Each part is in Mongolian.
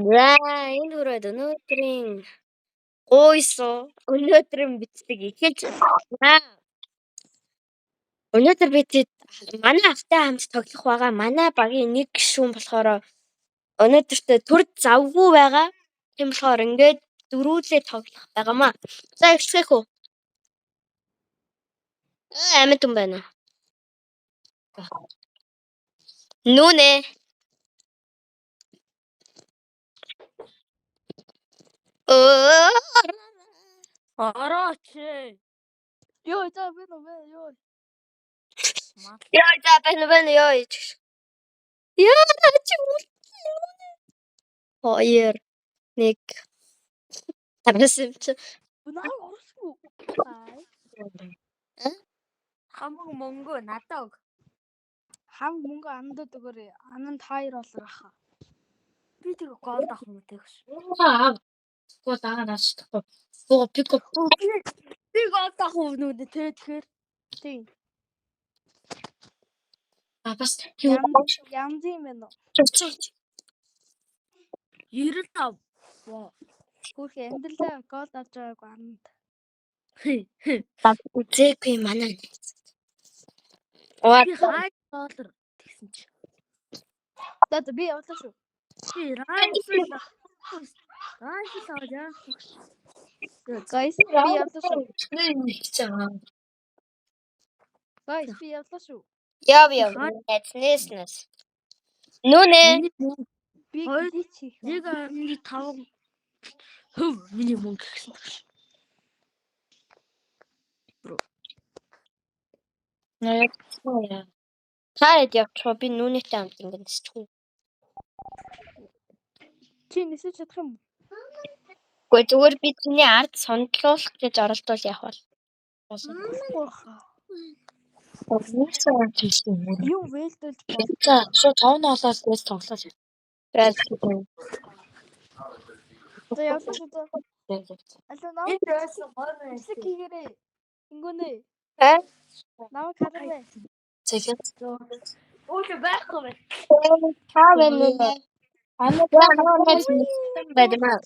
За энэ хүрээд өнөөдрийн гуйсуу өнөөдрийн бичдэг эхэлж байна. Өнөөдөр бид манай автай хамт тоглох байгаа. Манай багийн нэг гишүүн болохоор өнөөдөртөө төр завгүй байгаа. Тийм болохоор ингээд дөрүүлээ тоглох байгаамаа. За эхлэх үү? Амьд юм байна. Нүнэ. Орооч. Ёо, за бэн ёо. Яа за бэн ёо. Яа чи хоёр нэг тавьсан чи Наа орсгүй. Хамаг мөнгө надад өг. Хам мөнгө андад өгөөрэй. Ананд хоёр болор аха. Би тэг гол авах юм тэгш. гол аагаад аштахгүй. Боо пикап Би гол авах юм нүд тэгэхээр тийм. бас Янз юм байна уу? 95. Воо. Хүүх амьдралаа гол авч байгаагүй ананд. үзээгүй манай. Би хай доллар тэгсэн чи. За би явлаа шүү. Би райфл аваа. Guys, би явлаа шүү. Guys, би явлаа шүү. Яв. Нэснэс. Нүнэ. Би Хоёр. глич хийх. 1.5 хөв миний мөнгө гэсэн тэгш. Таад явчих би нүнэтэй хамт ингэ нисчих. Чи нисэж чадах юм уу? Гэхдээ зүгээр би чиний ард сондлуулах гэж оролдвол яах вэ? Юу вэлдэлж бол. За шууд 5 ноолоос дэс тоглож. Тэгээд За явлаа шүү дээ. Алуу наа. Энэ дэсэн гой байна. Эсэг хийгээрэй. Ингүнэ. Намайг хараарай. тэгээд Өөдөө байхгүй байна. таавэн бадмаа.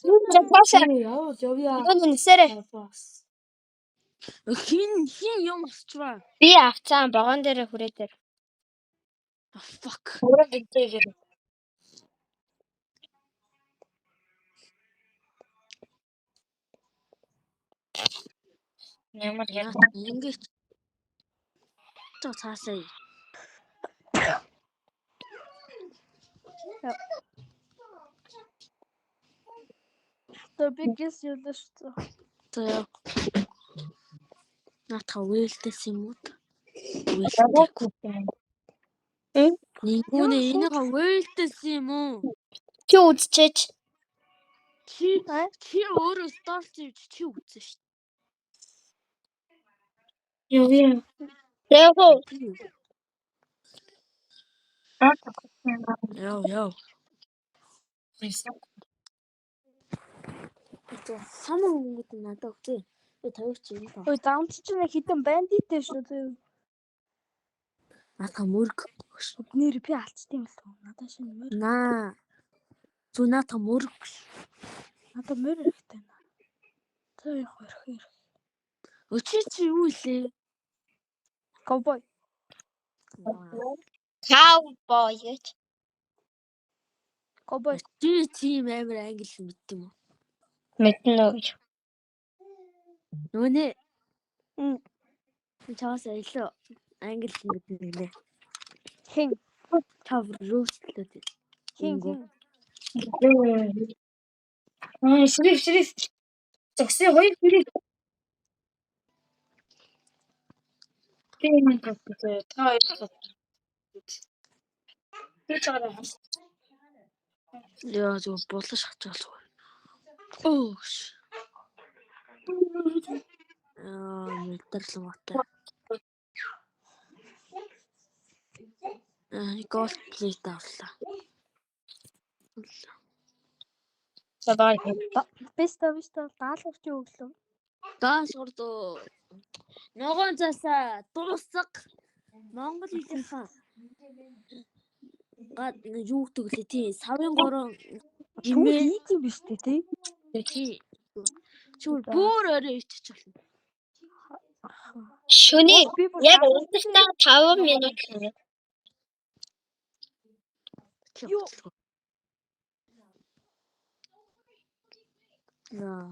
Явъя. Нүнэсэрэ. Хин юм асчваа. Би авцаан вагон дээр хүрээ дээр. Fuck. Өөрөө битээгээр. Ямар яа. Ингэж цаасаа. То би гис явлаа шүү. За. Наатха вэлдэс юм уу? Нэгүнэ энийг вэлдэс юм уу? Чи үзчихээч. Чи өөрөө стол чи үзсэн шүү. Яв. Яв. Яв. Саман мөнгөд надад өгчээ. Би тавьчих юм ба. Ой, даунч чи нэг хитэн бандиттэй шүү. Наатха мөрг. Нэр би алдчихсан юм л. Надад шинэ мөр. Наа. Зү наатха мөрг. Надад мөр хэрэгтэй наа. Тэр их өрхөр. Өчи чи юу илээ? Ковбой. Cowboy гэж. Ковбой. Чи тийм амар англи мэд юм уу? Мэднэ үү? Нүнэ. Чаас илүү англи мэднэ нэ. Хин. Чав рүүстлээд. Хин. Шриф. Зогсё хоёр шриф. Тийм гэдэг. Та хоёр. Яа зөв булаш хачаалгүй. Өөш. Мэдрэрлэн батаа. Голд плейт авлаа. Садай. Бэста даалгавч өглөө. Даашгурдоо. Ногоон цаасаа дуусах. Монгол хэлийнхаа гад юу гэвэл тий савын горон Түл ийм биш үү те? Тий. Чүр бүр орой ичиж болно. Шөнийн Би бүр яг дагуулсан. өдөртөө 5 минут хийнэ. Юу? Яа.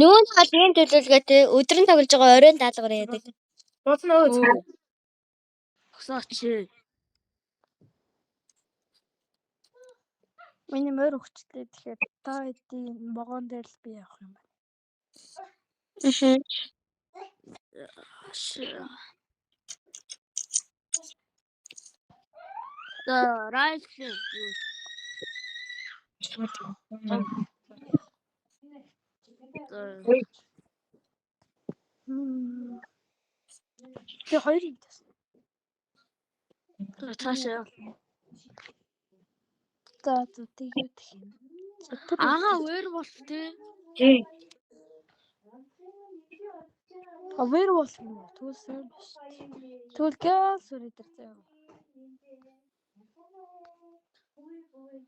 Нүүн хоолын төлөвлөгөөтэй өдөр нь тоглож байгаа оройн даалгавар яадаг. Хасаач. Миний морь өгчтэй тэгэхээр та хэдийн вагон дээр л би явах юм байна. Райс. Тэгээ хоёр юм тас. Цаашаа. За тэгээд Ага өөр бол тий. Тий. Авэр болсон юм уу? Түүсээ биш. Түлгээл сүрэ дээр заяа.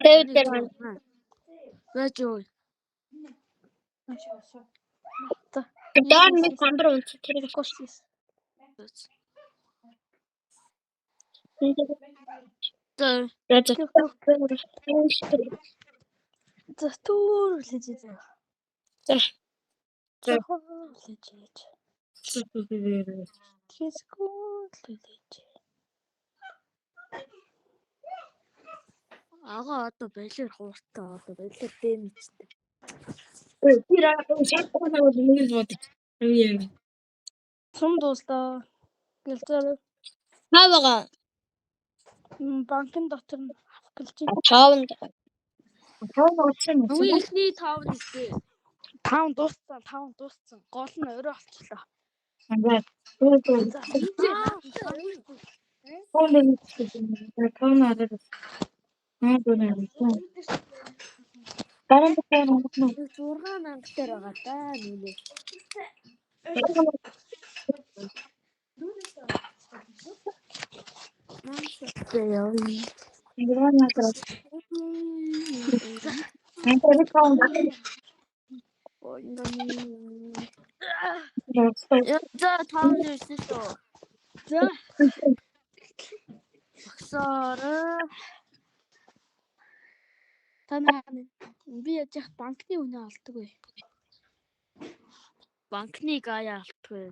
Тэр Вэж юу? Ашаасаа. дээр нэг самбар үнц тэрийг Косис. Тэ. За түүрлэж заяа. Түүрлэж. Тэскүүлж. Ага одоо байлэр хууртаа одоо байлэр дэмжтэй. Сум дуустаа. Гэлзээ Хавага банкны дотор нь авах гэлж байна. таавнд. Хамгийн ихний 5 нэстэй. 5 дууссан. Гол нь өөрөө олчлоо. Дараа нь 6,000 дээр байгаа та нүүлээ. За таавн ирсэн шүү. За Багсаар танаа би яж банкны үнэ олдог вэ? банкны гаяа алтгүй.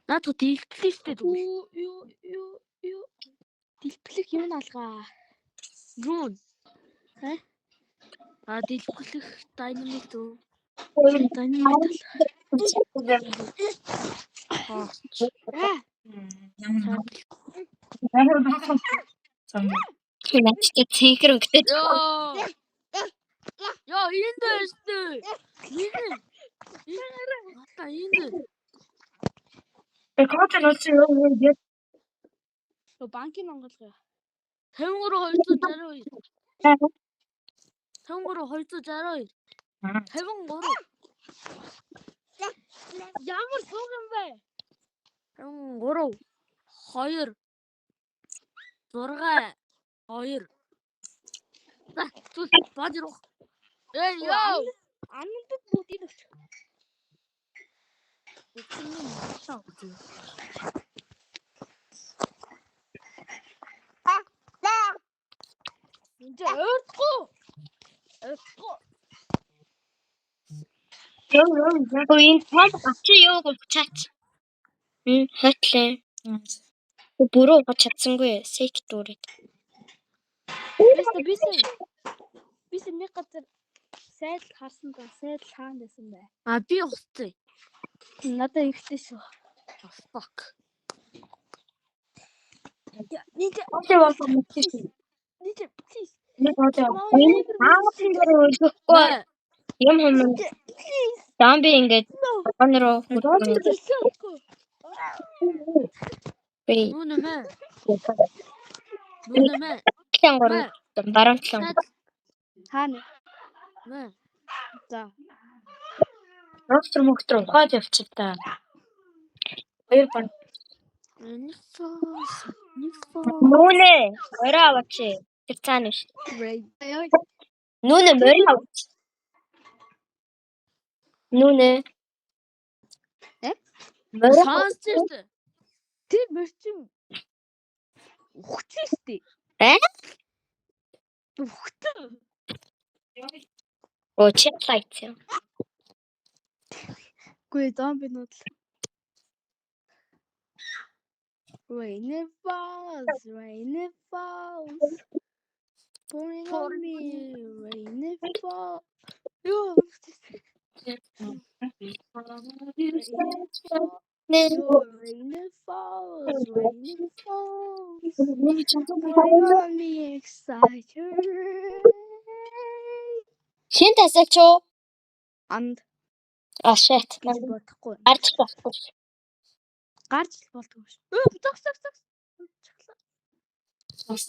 Наад дэлбэлээ штэ дүү. Юу дэлбэлэх юм алгаа. Рун. Хэ? Дэлбэлэх динамик дүү. Динамит. Начтай цэнхэр өнгөтэй. Яа энд штэ. Энэ. Ата энэ. Банкны онголгоо. 53 262. 53. Ямар сууг юм бэ? 53 2 6 2. За түл баажруу. Яа. Аннад бүгдийг өгч. Энд өөртгөө. Энэ тал очи юу гуйчаач. Хотлээ. Бүрөө гоч чадсангүй сек дүүрээ. Бис нэг газар сайд харсан ба сайд хаан байсан бай. Би ухцсан. Надад ихтэй шүү. Fuck. Нийт please. Юм юм. Дамби ингээд онроо. Нүнэ. Барамтлан. Хаана? Мэ. За. Ростер мөхтөр ухаад явчих та. Хоёр баг. Нүнэ. Ороо аваач. Тэр цаана ш. Нүнэ морин авч. Нүнэ. Морин Сонсчихсон. Тэр мөрчин ухчихтэй. Ухтаа. Оо чиглайт. Гүй зомбинууд л. Rain it falls. Pouring on me, rain it falls. Ёо. Rain it falls. Pouring on me, excited. Хин тасаач уу? Анд Shit. гэж бодохгүй. Гарч болохгүй. Гарч л болдгоо ш. Зогс.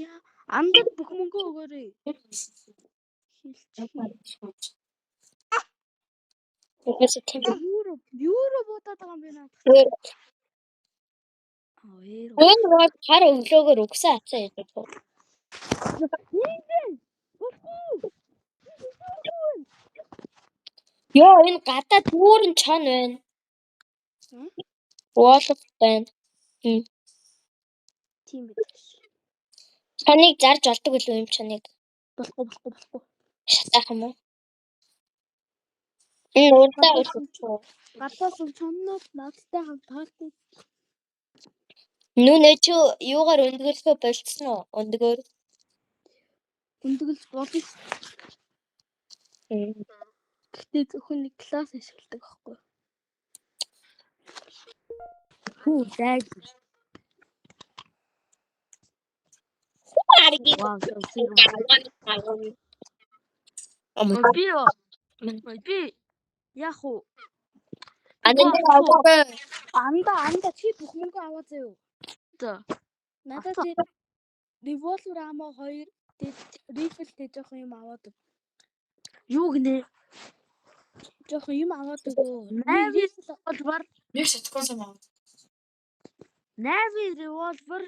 Яа. Андад бүх мөнгө өгөөрэй. Тэгээс тийм. Юуро бодоод байгаа юм бэ наад. Өөр хар өглөөгөр өгсөн ацаа яадаг вэ? Ёо энэ гадаа дүүрэн чон байна. Воолов байна. Тийм байдаг. Чоныг зарж олдог үлээ юм чоныг. Болохгүй. Шатаах юм уу? Энэ урдаа өчөө. Гадаас нь чонноо надтай хамтаалтай. Нүнэ чи юугаар өндгөлөхөө болцсон уу? Өндгөөр. Өндгөлж болно. Гэтэ зөвхөн нэг класс ашигладаг байхгүй. Хүү дай. Би яах вэ? Анда чи бүх мөнгө аваа заяа. За. Надад чи револьвер амаа 2 рифл гэж жоох юм аваад. Юу гинэ? Жоох юм аваад өгөө. Револьвер. Нэг шатгоосоо маа. Нави револьвер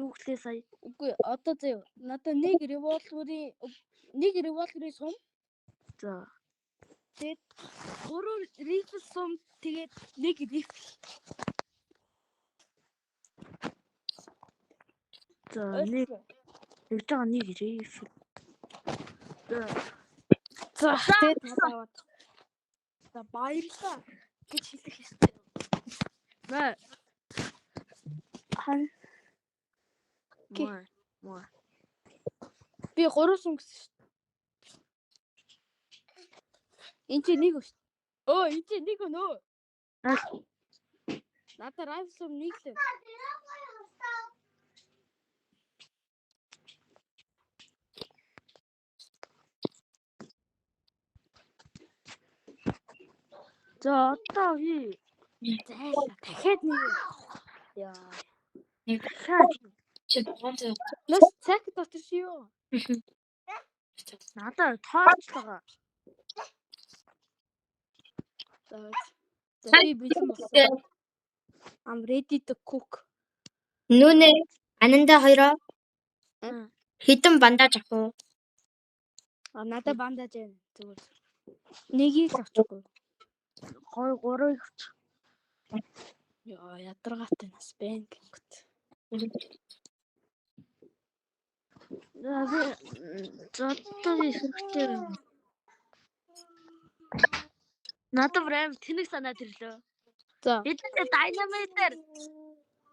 юу гэлээ сая? Үгүй одоо заяа. Надад нэг револьверийн сум. За. Тэгээд 3 рифл сум тэгээд нэг рифл. За нэг жаа нэг рифл. За тэгээд аваад. За баярлалаа гэж хэлэх ёстой. Маа. Маа. Би 3 сум гэсэн шүү. Энд чи нэг шүү. Энд чи нэг өнөө. Надад райфл сум нэг л. За одоо би дахиад нэг яа. Чи гонц. Нас цаг дотор чи юу? Надад тооч байгаа. За би бэлэн болсон. I'm ready to cook. Нүнэ ананда хоёроо. Хитэн бандаж авах уу? Надад бандаж байна. Зүгээр. Нэгийг л авчихгүй. 3-ыг авч. Яа, ядаргаатай нас байна гингт. Зодтой хэрэгтэй. Надад брэм тэнэг санаад ирлээ. За. Эдгээр динамитер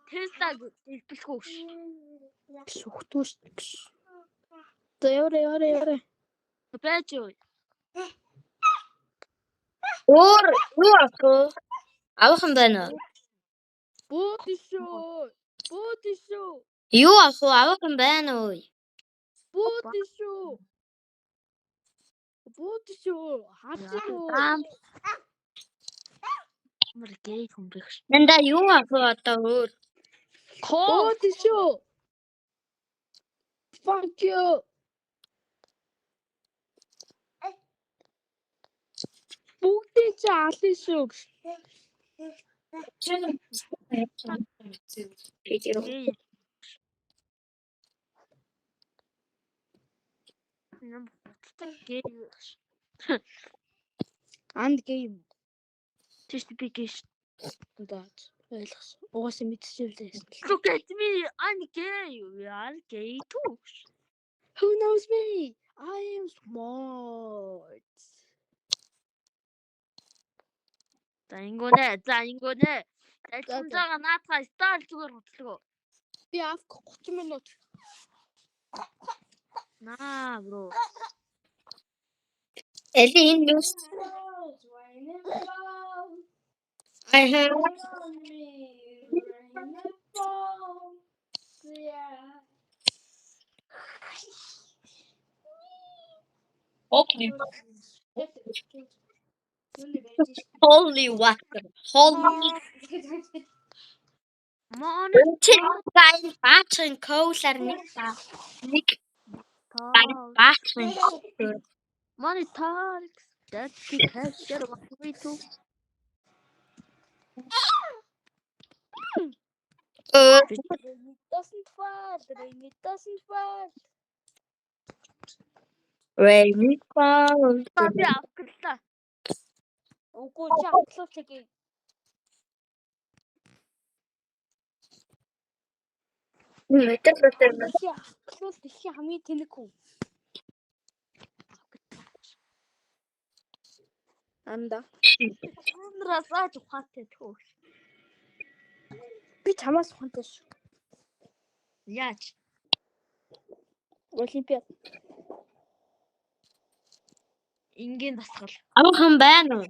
Теслаг илбэлгүй ш. Шухтууш. За яваа. Бэж юу? Өөр юу авах уу? Авах юм байна уу? Буудишөө. Юу авах уу? Авах юм байна уу? Буудишөө. Хацуу. Мэргэй хүмбэх ш. Нанда юу авах уу одоо өөр? Буудишөө. Fuck you. Бүгдээ чи алын шүү. юм гей. Анд гейм. Тэст би гейш. Удаад ойлгосон. Угаасаа мэдчихвэлээс. Look at me. I'm gay. We are gay too. Who knows me? I am smart. За ингонэ. Тайлбараа наатаа стайл зүгээр бодлоо. Би авах 30 минут. Наа бро. Эли энэ юу? I have holy water. Holy Мон Сайн баатрын коулаар нэг баатрын money talks. That's the pressure of me too. Doesn't fall. It doesn't fall. Rainy fall. Би авчихлаа. Үгүй чи автлууч гээ. Автлуул дэлхийн хамгийн тэнэг хүн. Анда. Чамраас ааж ухаатай төө. Би чамаас ухаантай шүү. Яаж? Олимпиад. Ингийн дасгал. Амхан байна уу?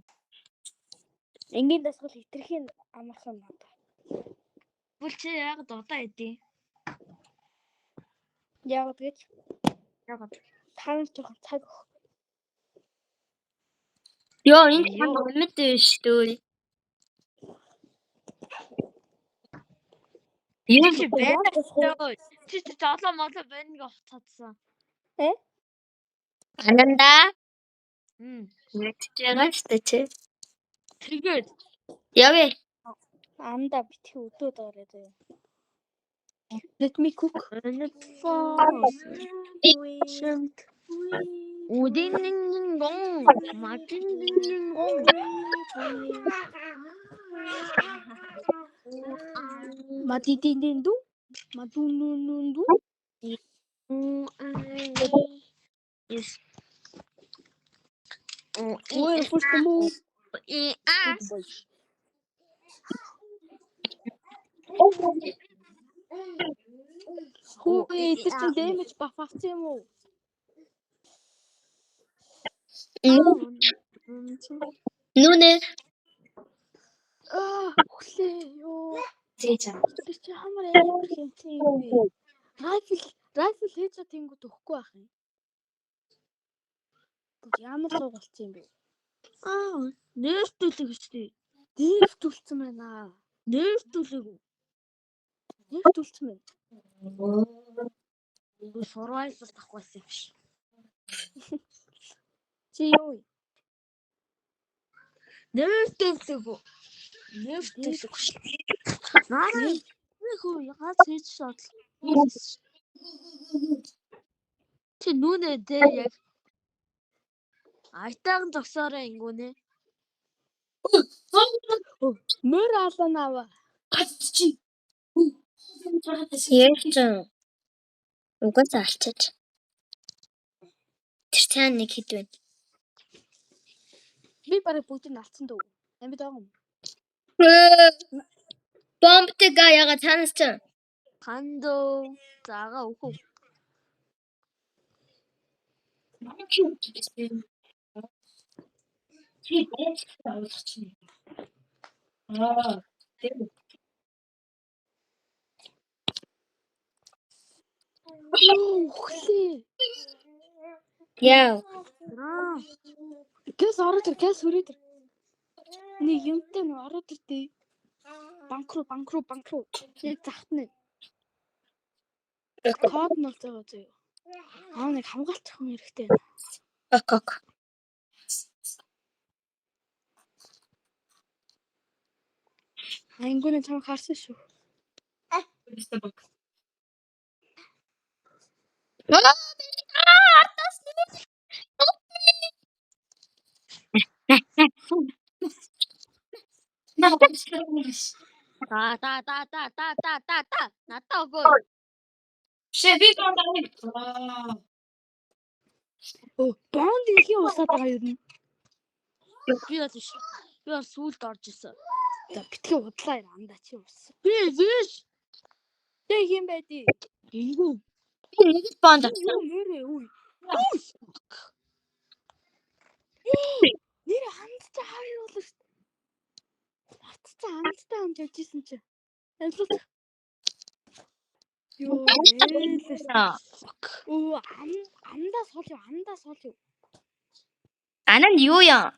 Энгийн дасгал хитрхийн амархан надаа. Бүл чи яг додоо идэв. Яг гэж Яг тань жоохон цаг өг. Йоо энэ чам өмнөд биш дээ. Юу чи байна? Чи жолоо молоо байна гэж хуцаадсан. Ананда. Тэгээд Тэгээд явъя. Анда битгий өдөөд орой зөө. Let me cook. Удин гон мартин гон Матидинду. Матунунду. Yes. Ой, фушкому. Хөөе, тэр чинь дэмэж бафагц юм уу? Нүнэ. Өглөө ёо. Зээжаа. Тэр чинь хамар амар хэмтэй юм бэ? Райфл хийж тэнгууд өгөхгүй байх юм. Ямар суугалт юм бэ? Нэртүүлэг шүү. Нэртүүлсэн байна. Нэртүүлэг. Нэртүүлсэн байна. Survival тахвасан юм шиг. Чи юу? Нэртүүлэг. Наа. Хөө ягаад хийж шат. Чи нүнэ дээ яг. Айтайхан зогсоорой ингүнэ. Мөр алан аваа. Чи. Ярьсан. Угаас алчаач. Тэр цаана нэг хэд байна. Би барыг бүгдийг алдсан дөө. Амьд байгаа юм. Бомбтыг яагаад цаанаас ч Хандо заага өөхөө. Чи яаж ойлгоч юм. Тэр. Өглөө. Яа. Гэс ороод ир, гэс хүрээд ир. Нэг юмтай нэг ороод иртээ. Банкруу. Яг захтна. Код нь бол зөө зөө. Нэг хамгаалч хүн хэрэгтэй байна. Ок. Ангуны чам харсан шүү. Артаас Та. Надаа өгөө. Би гонд Бонд ихийн усаад байгаа юу юм? Би бол биш. Би бол сүулт орж исэн. За битгий удлаа андаа чи ус. Би биш. Тэг юм байдий. Эйгүү. би нэг л бонд Юу мөрөө үй. Нэр хандтай хавь болоо шүү дээ. Хатцаа хандтай хамж явж исэн чи. Ялуу. Юу ээлээс. Оо андаа суул юу. Ананд юу яа?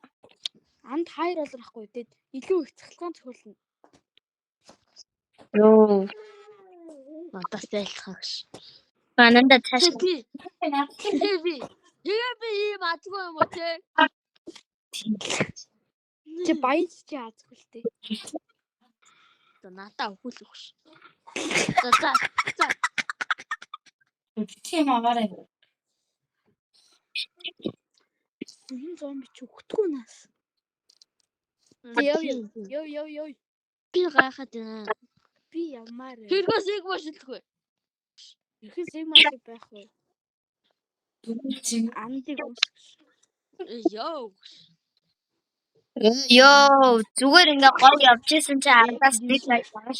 Анд хайр болор ахгүй дээ. Илүү их цахилгаан цохиулна. Йоо. Надаас зайлхагш. Ананда цааш. Би ийм азгүй юм уу те? Чи баяж чи азгүй л дээ. За надаа өгүүлэх ш. За. Тийм аваарай. Энэ зомби чи өгтгөө нас. Йоо. Би гайхаад байна. Би ямаар. Хэрэгээс яг машилдаггүй. Ихэн сигмасыг байх вэ? Андыг үсгэж. Йоо, зүгээр ингээ гоё явж исэн чи ардаас нэг лайк байгаа.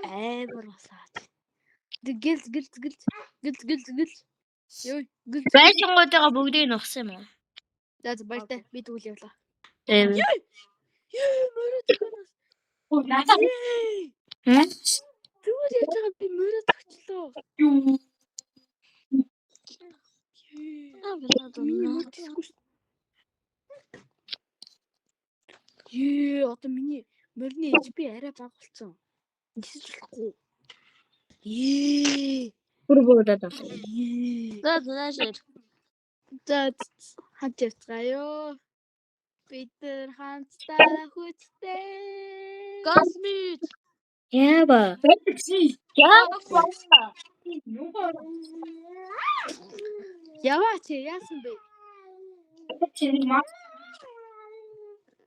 Амар басаад. Гэл. Йоо, гэл. Байшингуудаа бүгдийг нухсан юм уу? За баяртай. Би тэгвэл явлаа. Ээ. Мөрөд төгнөс. Надаа. Тэгвэл яаж байгаа би мөрөд төгчлөө. Юу? Миний мөрөд төгсгүй шүү. Одоо миний мөрний HP арай бага болцсон. Нисэж болохгүй. Бүрдээд байна. За. Хад явцгаая. Бид нар хамтдаа хүчтэй. Гасмит. Яаба. Яваач яасан бэ?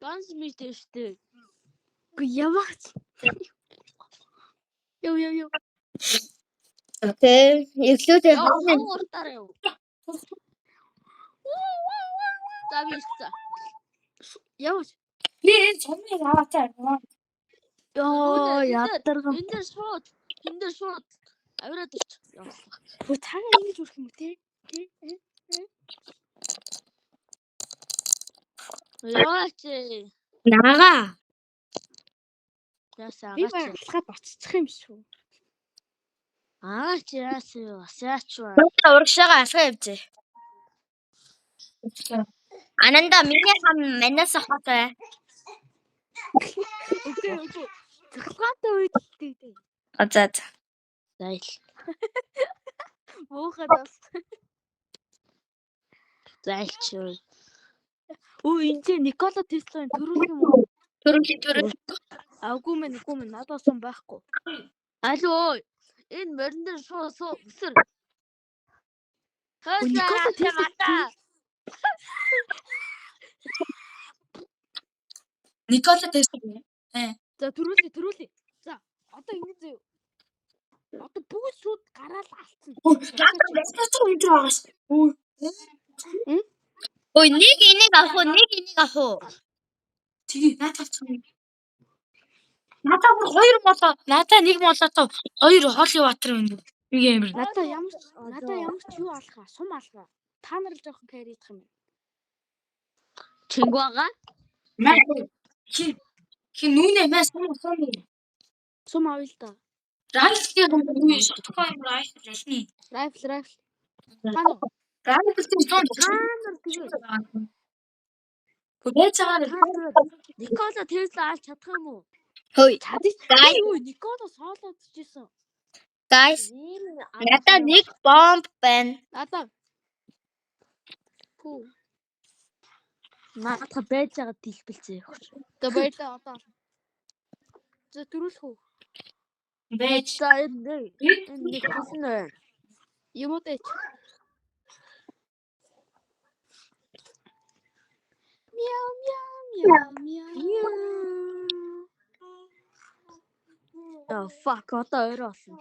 Гасмит штэ. Гүй яваач. Йоо. Окей. Эхлүүдээ Уртаарай юу. За бишээ. Яваач. би чамайг аваатай. Йоо ядаргам. Энд дээр шууд. Авираад ирч. Хөө цаага ингэж үрэх юм уу те? Яваач. Нага. Яасаа Би агаач. алхаад оччих юм шүү. Агаач яасаа яач вэ? Урагшаага алхаа явжээ. Ананда миний хам манаас ахтай. Окей. Цахилгаантай үед дээ. Азад. Зайл. Буухад бас. Зайлч. Энд Никола Тесла төрүүлэх юм уу? Төрөл. Аггүй мэн надад сум байхгүй. Алуу. Энэ морин дээр шууд өсөр. Никола Тесла. Никола Тесла. За төрүүлээ. За одоо ингэ зөө. Одоо бүгд шууд гараал алдсан. Ой, нэг энийг авах уу? Тэгээ, наатаа авчих. Надаа бүр хоёр молоо. Надаа нэг молоо хоёр хоолын ватер юм. Нэг амир. Надаа ямар ч юу алхаа, сум алхаа. Та нар л жоохон каридах юм. Чингуага. Хин нүнэ мэ сум. Сум авъя л да. Райфлтэй юу шатахгүй юм райфл. Райфл. Хаа. Райфлтэй сум. Никола Тесла алж чадах юм уу? Хөөе. Чадчих. Юу Никола соолоод чижсэн. Guys, надаа нэг бомб байна. Надаа. Наадах байж байгаа дэлбэлцээ. За баярлаа одоо. За төрүүлэх үү? Байж. За энэ нэг хэлнэ. Юм уу дэч. Мяу мяу. Oh fuck, одоо орой болсон.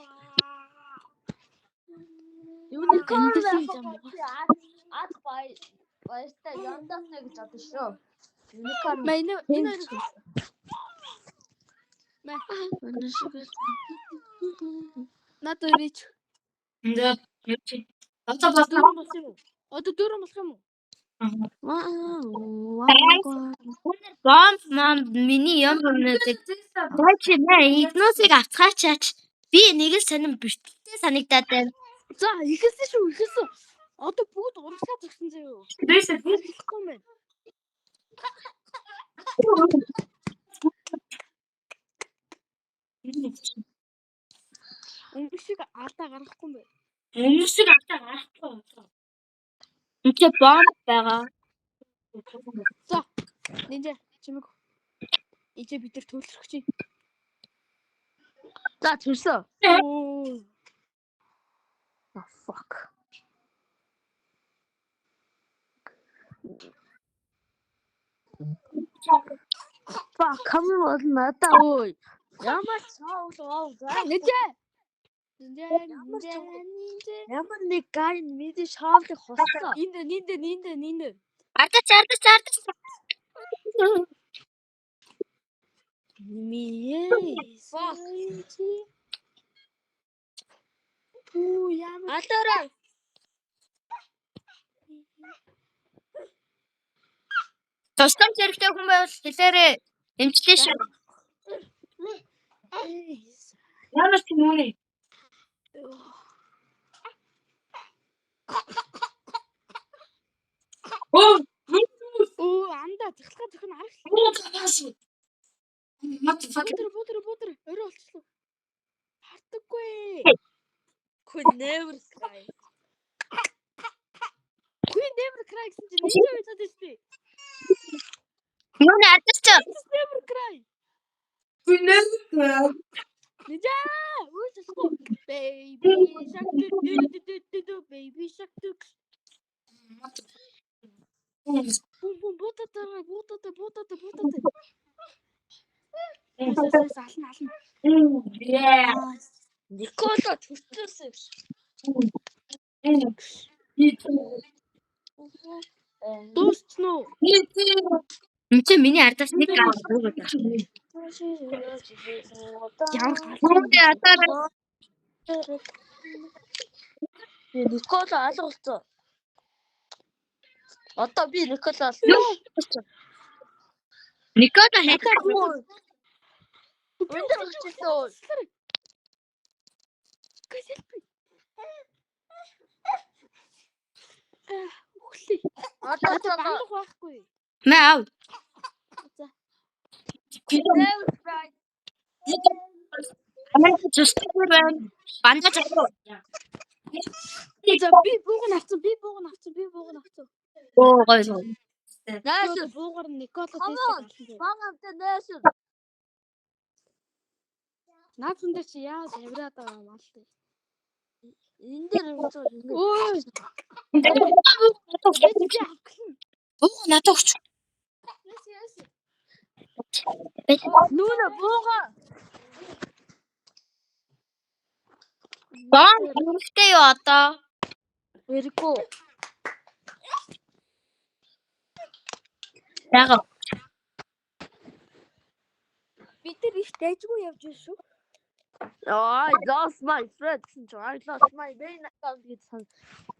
Юу нэг гэндэсэн юм уу? Ад баяртай яндаас нэг гэж бодсон шүү. Unicorn. Энэ надад ирээч. Ингээ юу чи? Одоо Дөрөв болох юм уу? Одоо дөрөв болох юм уу? бомб миний юм юмнуудыг дайчи нэ игносыг авцгаачаач. Би нэг л сонирн бэртгэлтэй санагдаад байна. За, ихэлсэн шүү, ихэлсэн. Одоо бүгд урагшаа зогсон заяа. Тэрээсээ Хэлэхгүй юм байна. Өмшиг алдаа гаргахгүй юм байна. Хүмүүсийг автаа гарахгүй. Энд бомб байгаа. За, нинжа чимэг. Ичээ бид нар төлөрөх чи. За төрсөн. Оо. Oh fuck. Fuck, come on, надаа ой. Ямар цаавал Нинжа. ямар нэг гай мэдээ шаавлыг хосоо. Нинде. Ардаж. Миес. Оо ямар Алдараа. Тусгамж хэрэгтэй хүн байвал хэлээрээ эмчлээ шүү. Ямар ч юм уу. Оо анда захлаа зөхөн арах. Бутер. Орой олчлоо. Хардаггүй. Could never cry. Queen never cry гэсэн чинь нинжа байцаад штий. Юу нэ ардаж. Never cry. Нинжа. Үгүй baby shark do baby shark do. Бум бутата. Ална. Yeah. Никола төрчихсөн юм. Дуусна уу? Энд чинь миний ардаас нэг гал өгөөд байна. Ямар Үүнээ одоо Никола алгуулсан. Одоо би Никола Никола хатаа өндөр өгчихсэн. Үхлээ. Одоо бандах байхгүй. маа. За. never cry. Амаа чөстөр байна. Бандаж авах. За би бууг авцсан. Оо гоё. Найс Буугаар Никола Come on. дэсээ. багамтай найс. Наад хүндээ чи яа завраад байгаа юм аа л тий. Энэ дээр өгцөө. Өө. Бууг надад өгч. Яс. Нүүнэ буугаа. Бомб хэрэгтэй юу одоо? Эрэхгүй. Яагаад? Бид нар их дайжгүй явж байна шүү. I lost my friend. I lost my main account гэж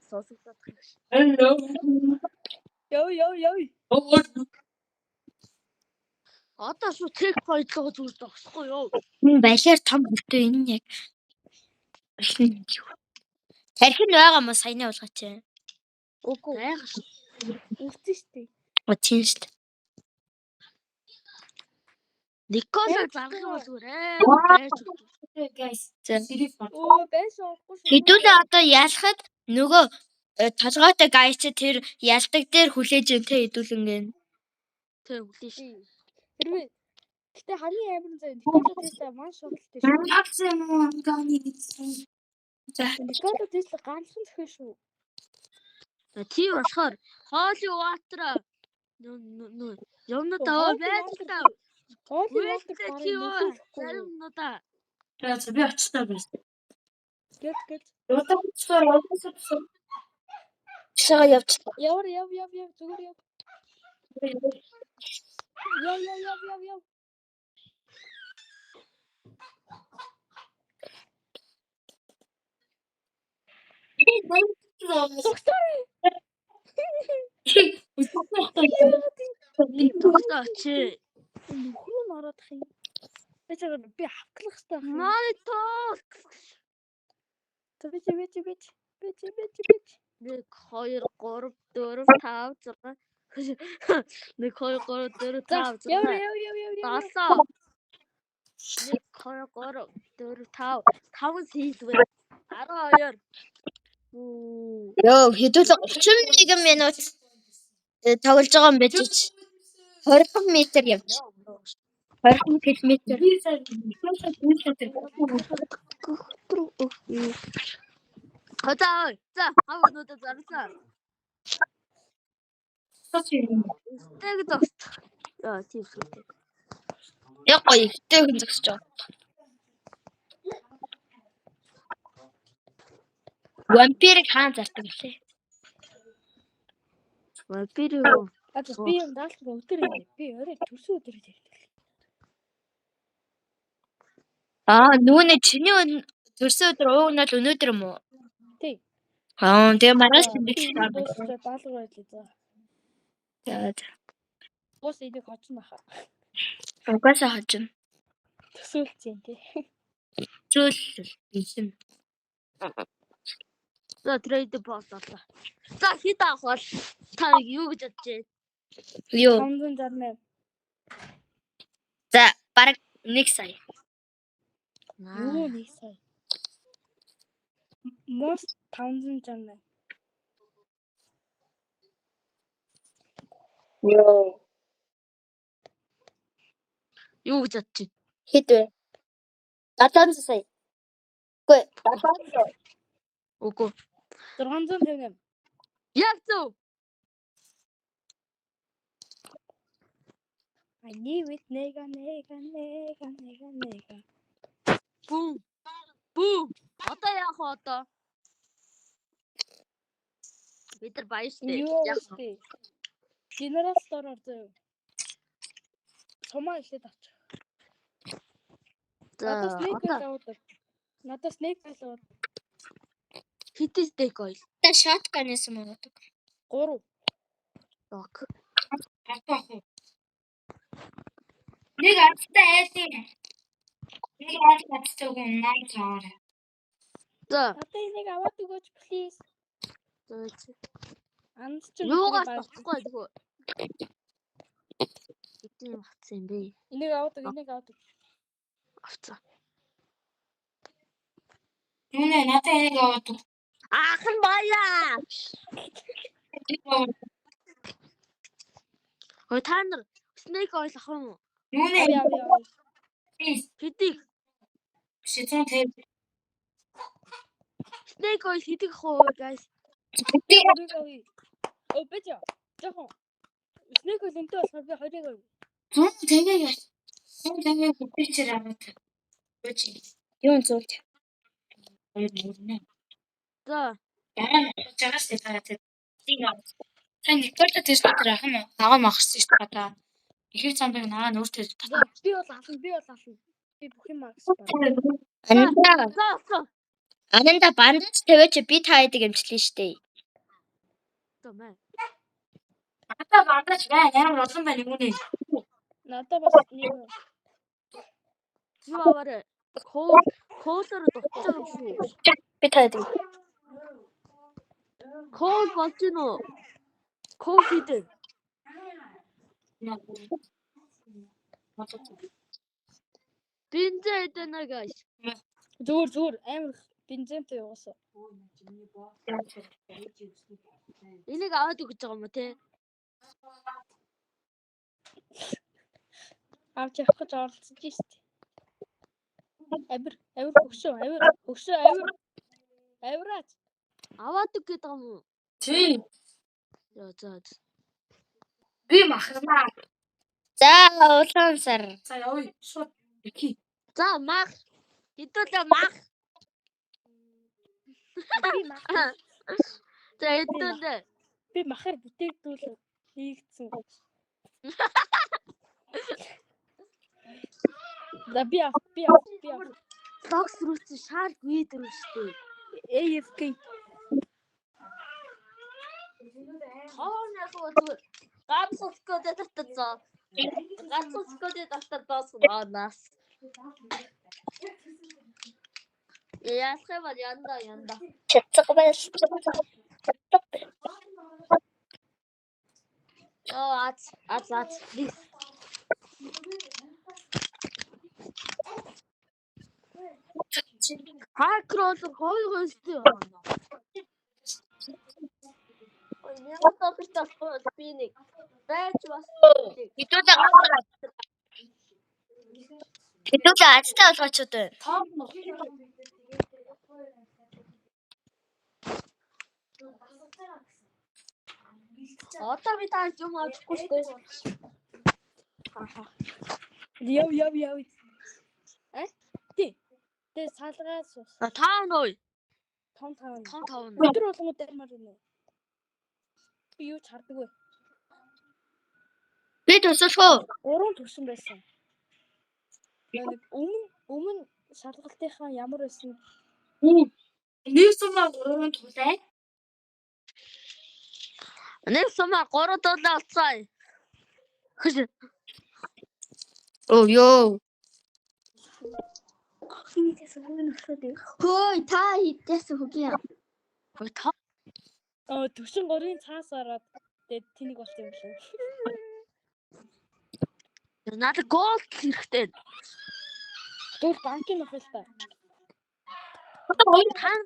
сонсогдоод байна. Hello. Йоо. Одоо шүү check point руу зүгээр зогсохгүй юу? Энэ балиар том хүртээ энэ яг. Тархин байгаа мó саяны болгооч. Үгүй. Үлдсэн штий. Тийм шүү дээ. Никола зарах юм зүгээр Guys. Оо байсан уухгүй шүү. Хэдүүлээ одоо ялахад нөгөө толгойтой гай чи тэр ялдаг дээр хүлээж ин тэ хэдүүлэнгээ. Тэг үлээ шээ. Хэрвээ гэтээ хамгийн амар зав Никола дэсээ маш шоолтой шүү. Акцэн муу анганы гэсэн. За. Николо Тесла ганцхан зөхөн шүү. Тийм болохоор Holy Water юмнуудаа байж таа. Holy Water Кио заримнуудаа. За би очтой байсан. Гэт. Удаачлаар явуулсан. Шага явчихлаа. Яв зүгээр яв. Яв. Тогтоо чи. Нөхөр нь ороод ах юм. Би хавтлах хэрэгтэй. Money talk. Бич. 1 2 3 4 5 6 1 2 3 4 5 6 Яв. 5 сэлвэр 12 Йоо, хэдүүлээ 31 минут тоглож байгаа юм байж чи 20 метр явж. 20 км. Хатаа. За, хавнуудаа зарцаа. Тэг дост. Яа, тийм шүү. Яг гоё ихтэй хүн зогсож байгаа. Вампирыг хаан зардаг лээ. Вампир юу? би юм даалгавар өдөр юм. Би орой төрсөн өдөр ирдэг. Нүүнэ чиний төрсөн өдөр уугнал өнөөдөр юм уу? Тий. Тэгээ маргааш тэмдэглэж байгаа. Даалгавар байлаа. За. Бос энийг хоцно хаа. Угаасаа хожим. Төсөөлцэн тий. Зөөлөл юм. За, трейд босс авлаа. За, хит авах бол та юу гэж бодож байна? Юу? 568. За, бараг 1 сая. Юу 1 сая. Most 568. Юу? Юу гэж бодож байна? Хэд вэ? 700 сая. Үгүй, 700. Үгүй. 658. Яг зөв. I knew it нега. Бүү. Одоо яах вэ одоо? Бид нар баяр штэ. Юу вэ? Генерал стороор зөө. Сумаа ихлээд авчих. Надад снэйк байлаа. Хитээс дэк ойл. Та шотганээс юм уу? 3. Ок. Нэг аттай айдын. Нэг аттай үг наа цаар. За. Одоо энийг аваад өгөөч please. Анц ч Юугаас тоцохгүй тэгвэл. Эдийн авцсан юм бэ? Энийг аваад өг. Авцсан. Нүнэ надад энийг аваад өг. Аахан баяа. Ой та нар снэйк ойл ах юм уу? Нүнэ Яа. Хэдийг? Шитэн тэр. Снэйк ойл хэдийг ах вэ guys? Оо бэжа. Жохоо. Снэйк ойл энтэй болохоор би 20-ыг авъя. Зүг тэгээ. Тэгээ бичээр аваад. Бөч. Юу зөв. За. Дараа нь жагаас таваад тийм аа. Тань Николо Тесла ах юм уу? Агаа махсан шүү дээ та. Ихэр замбыг наа өөртөө За би бол ална. Би бүх юм агс байна. За. Ананда бандаж тавиач би та хайдаг юмчлээ шүү дээ. Томаа. Надаа бандаж байна. Ямар олон байна юм уу? Надад бас нэг Юу аваарэ? Коолоор дутчих юм шүү. Би та хайдаг. Коол болж гин үү? Коол хийдэг. Бинзээ эдэнэ guys. зүгээр амар бензинтэй яваасаа. Энийг аваад өгч байгаа юм уу те? Авч явах гэж оролцож штеп. Авир хөгшөө. Авираач. Аваадаг гэдэг юм уу? Тий. За. Би махнаа. За улаан сар. За явъя. Шууд ихий. За мах. Хэдүүлээ мах. Би мах. За хэдүүлээ. Би махаар бүтээгдүүл хийгдсэн. За би ав. Логс рүүс шаар гүйдэр шүү дээ. AFK. Тоонях бол ганцлгоо татчихсан. Ганцлгоо татчихсан нас. Яасхай ба янда. Чацаг байс. Ац. Хакрол гой шүү. Ямар тохиолдол би нэг байж бас Хэдүүлээ азтай олгочод байна. Топ нь. одоо би таа юм авчихгүй шүү дээ. Яв. Тэ салгаас ус. Таан ой. Том. Том. Өдөр болгоо даймаар байна. Би юу ч хардаггүй. Би тусалгүй. Уран төрсөн байсан. Нэг өмнө шалгалтынхаа ямар байсан? Нэг сумаа 3 тулаа. Нэг сумаа 3 дуулаа олцсон. Оо ёо. Хөөе та хитээс хөгийн. Хөөе та. Төвшин 3-ын цаас ороод тэгээд тэнийг болсон юм шиг. Надад гол хэрэгтэй. Түр банкын авах л та. Таан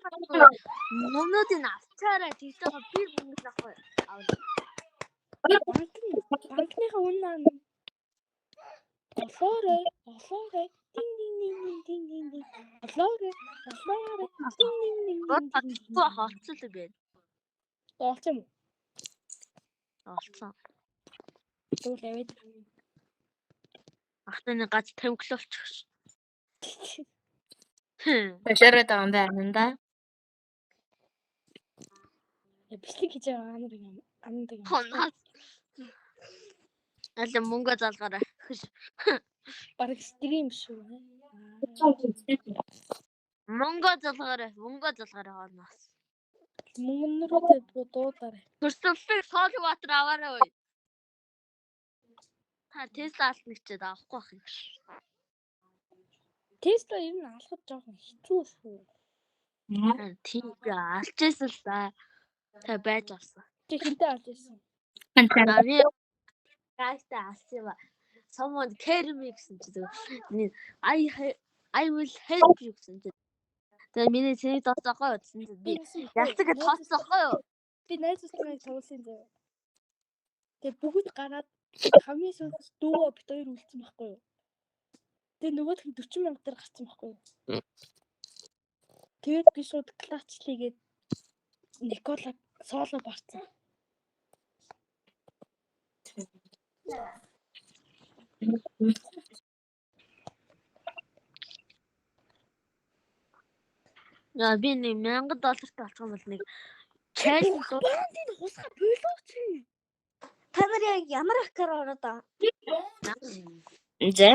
номнуудын авцаараа тэгтээ би мөнгө авах. Банкныхаа үнэ аа. Олоорой. Дing. Олоорой. Дing. Гоо хооцол бэ. Олцсон юм. Олцсон. Түр яваад. Ахтаны гац тавьглуулчих. Тэшэрэг таан байна да. Бичлэг хийж байгаа амдаг юм. Хоноо. Аль мөнгө залгаарай. Бараг стрим шүү. Мөнгө залгаарай хоноос. Мөнгөнөрөө дуудаарай. Төрсөлтөг Солватер аваарай ой. Та Tesla алснагчд авахгүй байх юм. Tesla юм алхаж жоохон хэцүү шүү. Тийм алчээсэн л да. Та байж авсан. Чи хинтээ алж ирсэн. Нави гайтай алсан ба. Someone carry me гэсэн чи зөв. I will help you гэсэн чи. Тэгээ миний цэнийг тооцоохоо гэсэн чи би ялцаг тооцоохоо юу. Би найзуусныг тоглосон зав. Тэгээ бүгд гараад хамгийн сүүлд дүүгээ бит хоёр үлдсэн байхгүй юу? Тэгээ нөгөөх нь 40,000 дээр гарсан байхгүй юу? Тэгээд би шууд клачлигээд Никола соло барцсан. Яа би нэг $1000 олцсон бол нэг чайлж Бандын хусга болооч. та нар яг ямар аккаар ороод аа? За.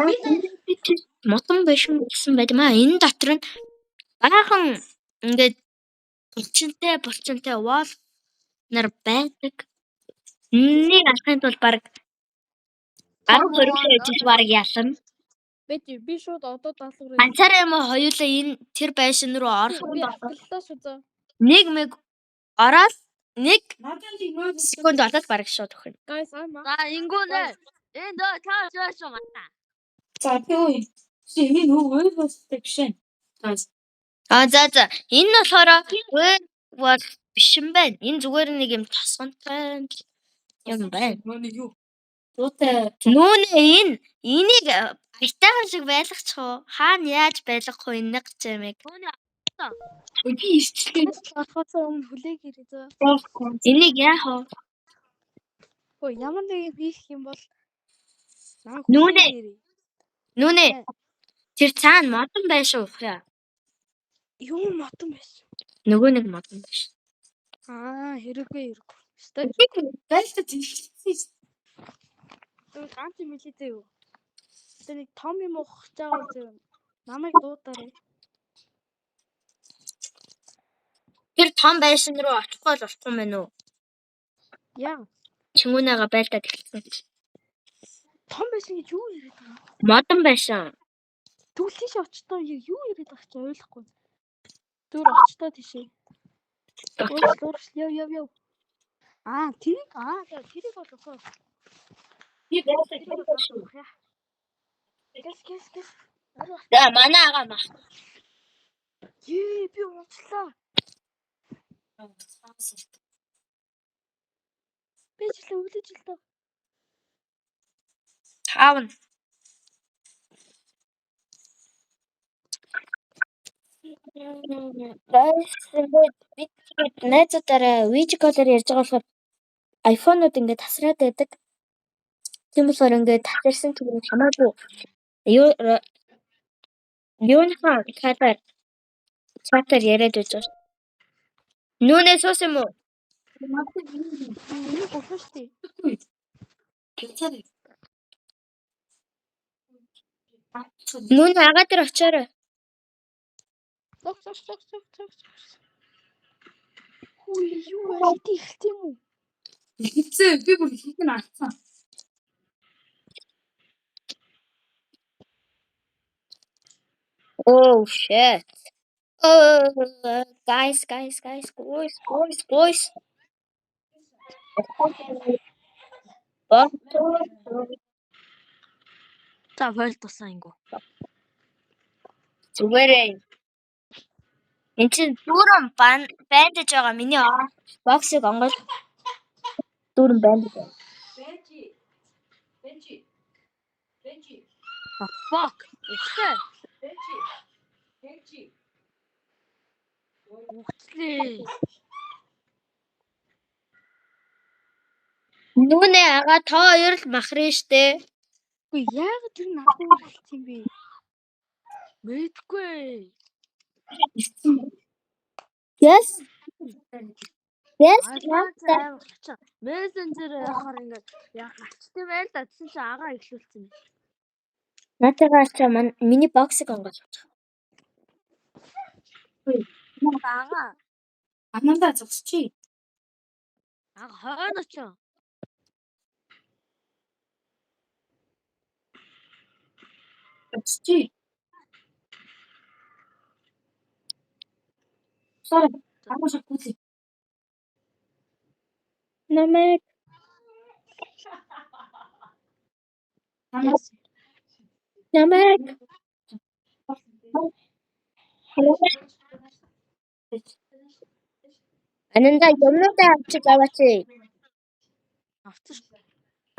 Мотон бишэн гэсэн байдмаа. Энэ дотор нь баахан ингээд булчинтай wall нар байдаг. Нэг алхахын тулд баг 10 хүртэл баг ялсан. Би шууд одоо даалгавар. Ганцаараа юм хоёулаа энэ тэр байшин руу орох. Би авлаа шүү зөө. Нэг мэг ороод 1 секунд болоод баг шууд өгнө. Guys ама. За ингүүнэ. Энэ доо таа шоо мата. За тий. Чи нөгөө ойлголттой биш ээ. За. Энэ болохоор бол биш юм байна. Энэ зүгээр нэг юм тосгонтой юм байна. Нөгөө юу? Туутай. Нүүнэ энийг айтайхан шиг байлгачих уу? Хаана яаж байлгах вэ энэ чимэг? Тооны та. Би ирчлээ. Орохоос өмнө хүлээгээрэй зөө. Энийг яах вэ? Өө ямар нэг хийх юм бол намайг Нүнэ. хүлээгээрэй. Нүнэ. Тэр цаана модон байшаа уух яа. Юу мотон байсан. Нөгөө нэг модон байшаа. Хэрэггүй. Байлтаа зинхэлсэн. Тэг ганц юм хэлээ дээ юу. Тэ нэг том юм уух гэж байгаа зөө. Намайг дуудаарай. Тэр том байшин руу очихгүй л болохгүй мэн үү? Яа. Чингүнээга байлдаад эхэлсэн. Том байсан гэж юу яриад байгаа юм? Модон байшаа. Тэгвэл тийш очтоо юу яриад байгаа ч ойлгохгүй. Зүр очтоо тийшээ. Яв. Тэрийг бол охоо. Би байлтаа шүү. Гэс. За манай агаа мах. Би унтлаа. Би ч л үлээж л доо. Таавна. Guys, бид найзуудаараа видео коллер ярьж байгаа болохоор iPhone-ууд ингээд тасраад байдаг. Тийм болохоор ингээд тасарсан түгэл хамаагүй. Юуныхаа кадр чатаар яриад байж байгаа. Нүнэ суус юм уу? Энийг бохоо штий. Гэцээрэй. Нүнэ агаа дээр очиорой. Зог. Хүй юу байд ихт юм уу? Хэлцээ би бүр хийх нь алдсан. Oh shit. Oh, guys. Boys. За voilд тусаа ингүү. Зүгээрээ. Энд чинь дүүрэн бандаж байгаа миний боксыг онгол дүүрэн бандаж байгаа. Бенжи. Fuck. Ихтэй. Бенжи. Ухтлээ. Нүнэ агаа та хоёр л махрын штэ. Үгүй яагаад тэр надад хэлт юм бэ? Мэдгүй. Yes. Мессенжер яхаар ингээд гачтай байл да гэсэн чи агаа ихлүүлсэн юм. Натагаар ч миний боксыг онгол. Агаа. Аманда зогсчий. Ага хойно ч. Зогсчий. Сара, агуулж гүйлээ. Намайг Ананда юмнуудаа авчиж аваач. Авчих.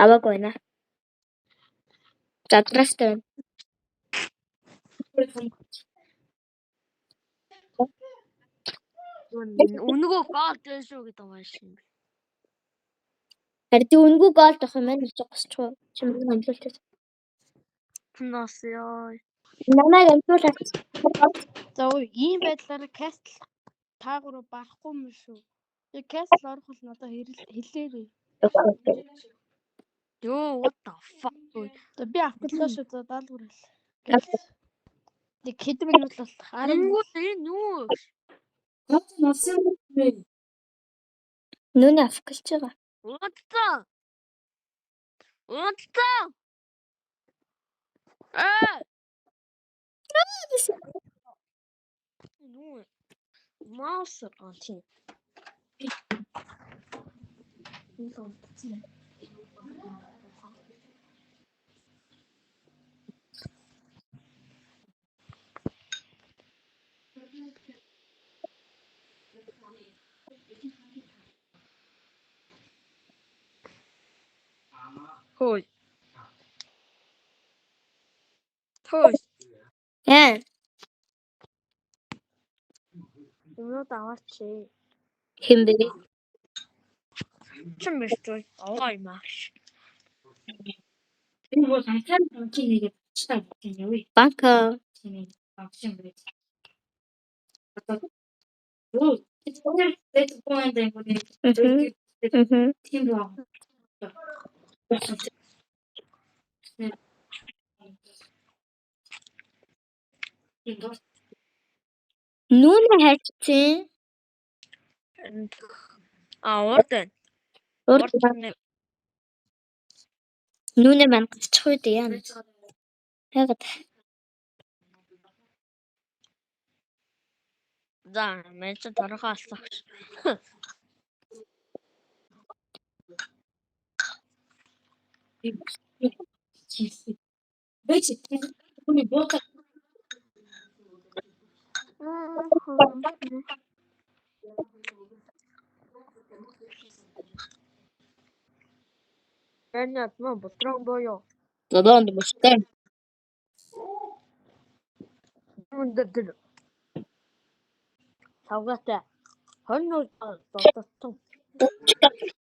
Аваагүй наа. Задрастай. Үнэгүй гол дээ шүү гэдэг юм шиг. Харин үнгүй гол тох юм байна гэж босчихоо. Чимээ амжилттай. Тунаас ёо. Намайг амжуулаач. За ийм байдлаар кастл таагуур барахгүй юм шүү. Яг кастл орох бол надад хэлээрэй. Ёо what the fuck. За би авчлаа шүү. За даалгавар хэл. Нэг хэдэн минут бол 10 минут. Энэ юу? Нүнэ авах гэж байгаа. Унтаа. Ну. Маус анти. Хөөе. Яа. Юмнууд аваач. Хэн бэ? Чим бэрчгүй. Овоо юм ааш. Энэ бол анхаар банкны нэгээ чаа гэх юм уу? Банка. Тийм банкны нэг. Юу? Тэр дэт point энэ Мгм. тийм баа. Нүүнэ хайцсан. Урд байна. Урд нүүнэ маань гацчих үед яана. Ягаад? За, мен ч торохоо алсах. Бэч хүний бота Энэт мөн ботрон боёо. Додоонд бустай. Өндөр. Савгатай. Хонноо дотсон.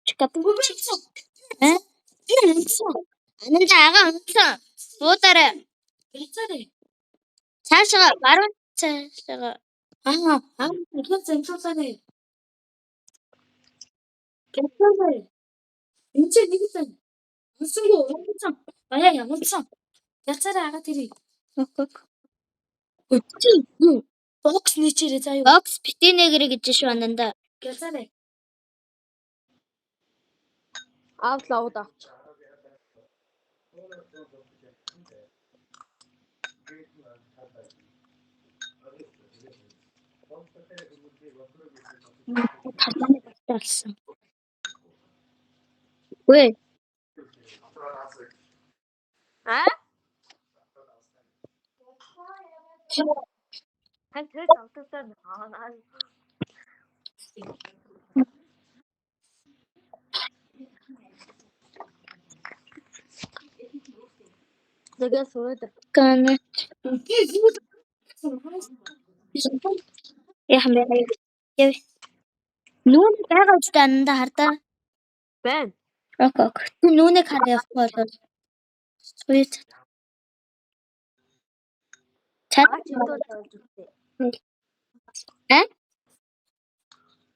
Чикапучсон. Унсан. Ананда ага унсан. Буудаарай. бэлцээрээ. Цаашаа баруун цаашаа. Ихэн зэнцүүлээ. Гэвчээ. Энд чинь нэг л унсангүй унсан. Баяа унсан. Яцаараа агаад ирээ. Окок. Өчиг юу? Бокс нэчээрээ заа юу? Бокс битинэгэр гэж шүү ананда. Гэвчээ. Аавлаад авч. Талсан. Үгүй. Хан тэр автотаа аа. Тэгээс үрээд Гана. Яхан бэ? Яв. Нүүн байгаа үстэй ананда хардаа. байна. Окок. Ти нүүнийг хараа явах бол. Сүйт. Агач идөө тавьж үтээ.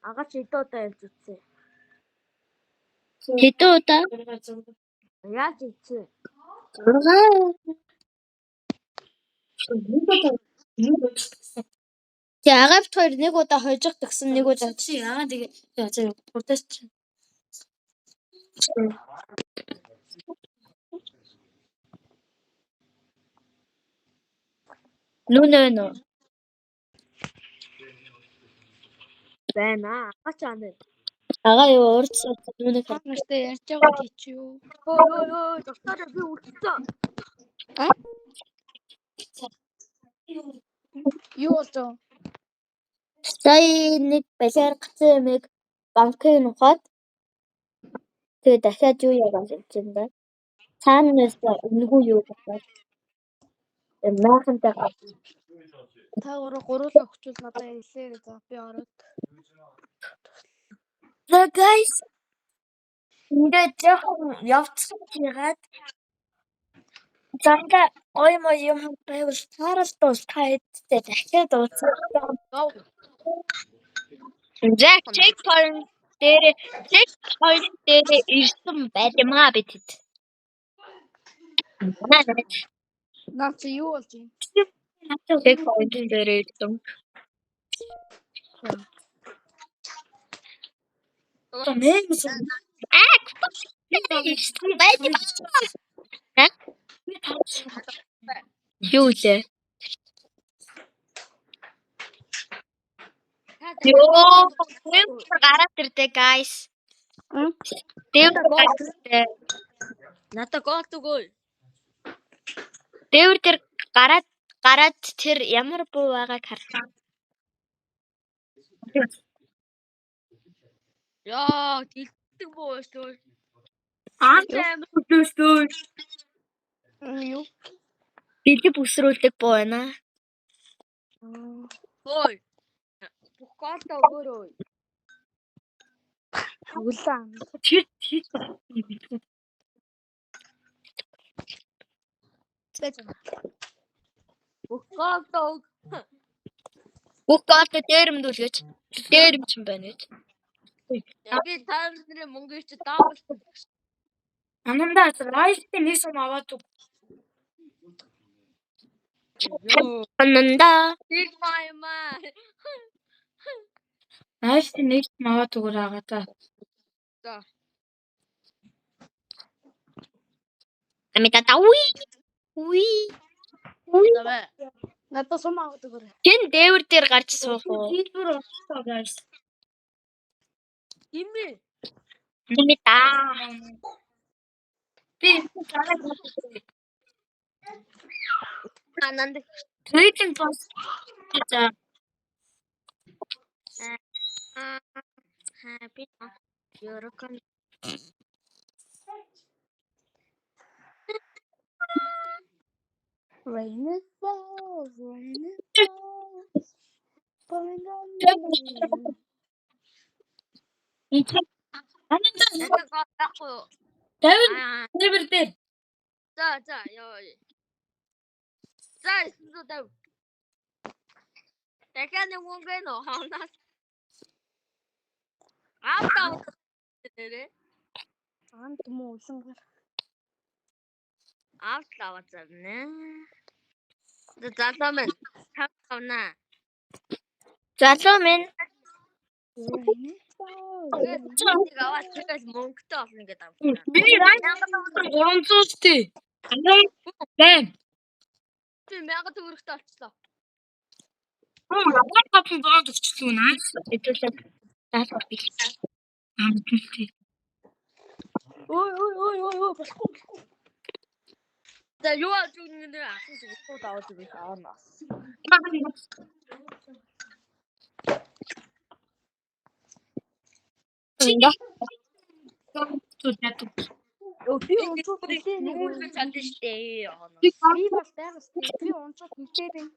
Агач идөө тавьж үтээ. Хэдэн удаа? Яаж ицээ? 6. Тэ агавт хоёр нэг удаа хожих тгсэн нэг удаа чи яагаад тэгээ яа хурдаас чи. нүүнэ нөө. Байна. Агач ана. Ага юу урд нүүнийг хар. Нартай ярьж байгаа тийч юу? Ой, доктор би үлдсэн. Юу болж байгаа? Сая нэг балиар гацсан юмыг банкыг нухаад тэгээ дахиад юу яагаад юм бэ? Цаанаас үнэгүй юу болоод маахантай Та гуруулаа өгчүүл надад хэлээ за би ороод. The guys ингээд жоохон явцсан ягаад замда ой мой юм байвал таарал дуусгаа хэдтэй дахиад ууцсан. Jack checkpoint дээр ирсэн байдмаа битэд. Наач юу болж юм? Checkpoint дээр ирсэн. Мэнсэн. Юу лээ? Ёо, гараад ирдэ guys. Дээвэр гараад ирдэ. Надад гол өгөө. Дээвэр дээр гараад тэр ямар буу байгааг харлаа. Яа, дэлдэг боо шүү. Дүүстүү. Юу? Дэлгэц бүсрүүлдэг буу байна. Ой. бүх гоолтой өгөөрөө. Үлэн. Чи Бүх гоолтой өг. Бүх гоолд дээрэмдүүлгэж. Дээрэмч юм байна гэж. Би та нарын мөнгө чи даавал. Ананда райстэй нэг сум аваад өг. Ёо. Ананда. Big mama. Райстэй нэг сум аваад өгөр агаата. За. Амита уи. Уи. Давай. Надад сум аваад өгөөрэй. Гэн дээвэр дээр гарч суух уу? Хэлбэр олцоо guys. Гимми. Амита. Би Ананд. trading post за Happy. Yorokon. Rain it falls, rain it falls. Falling on me. ананда Яагаад байхгүй. тавин Аа. хэлбэр дээр За ёо. За эсвэл дахиад нэг мөнгө нөө хаанаас. Аавтаа дээрээ. Анд муу улангаар. Аавтаа авааднэ. Залуу минь тавнаа. Залуу минь. Rain it falls. Нэг аваад тэгэл мөнгөтэй болно гэдэг авчихсан. миний райс 300 тий. Бэм. Би 1000 төгрөгтэй олчлоо. Рапорт копи бод өчтгөө наа. Хэдүүлээ. Даалгавар бий. Амтгүй. Ой, болохгүй. За юу авч өгнө нэ асан зүгтүүд аваад би хаанаас. Ананда. Би унцууд хэлээ нэг Мөнгө чадна штэ хаанаас. би бол байгаас би унцууд хэлээ бай.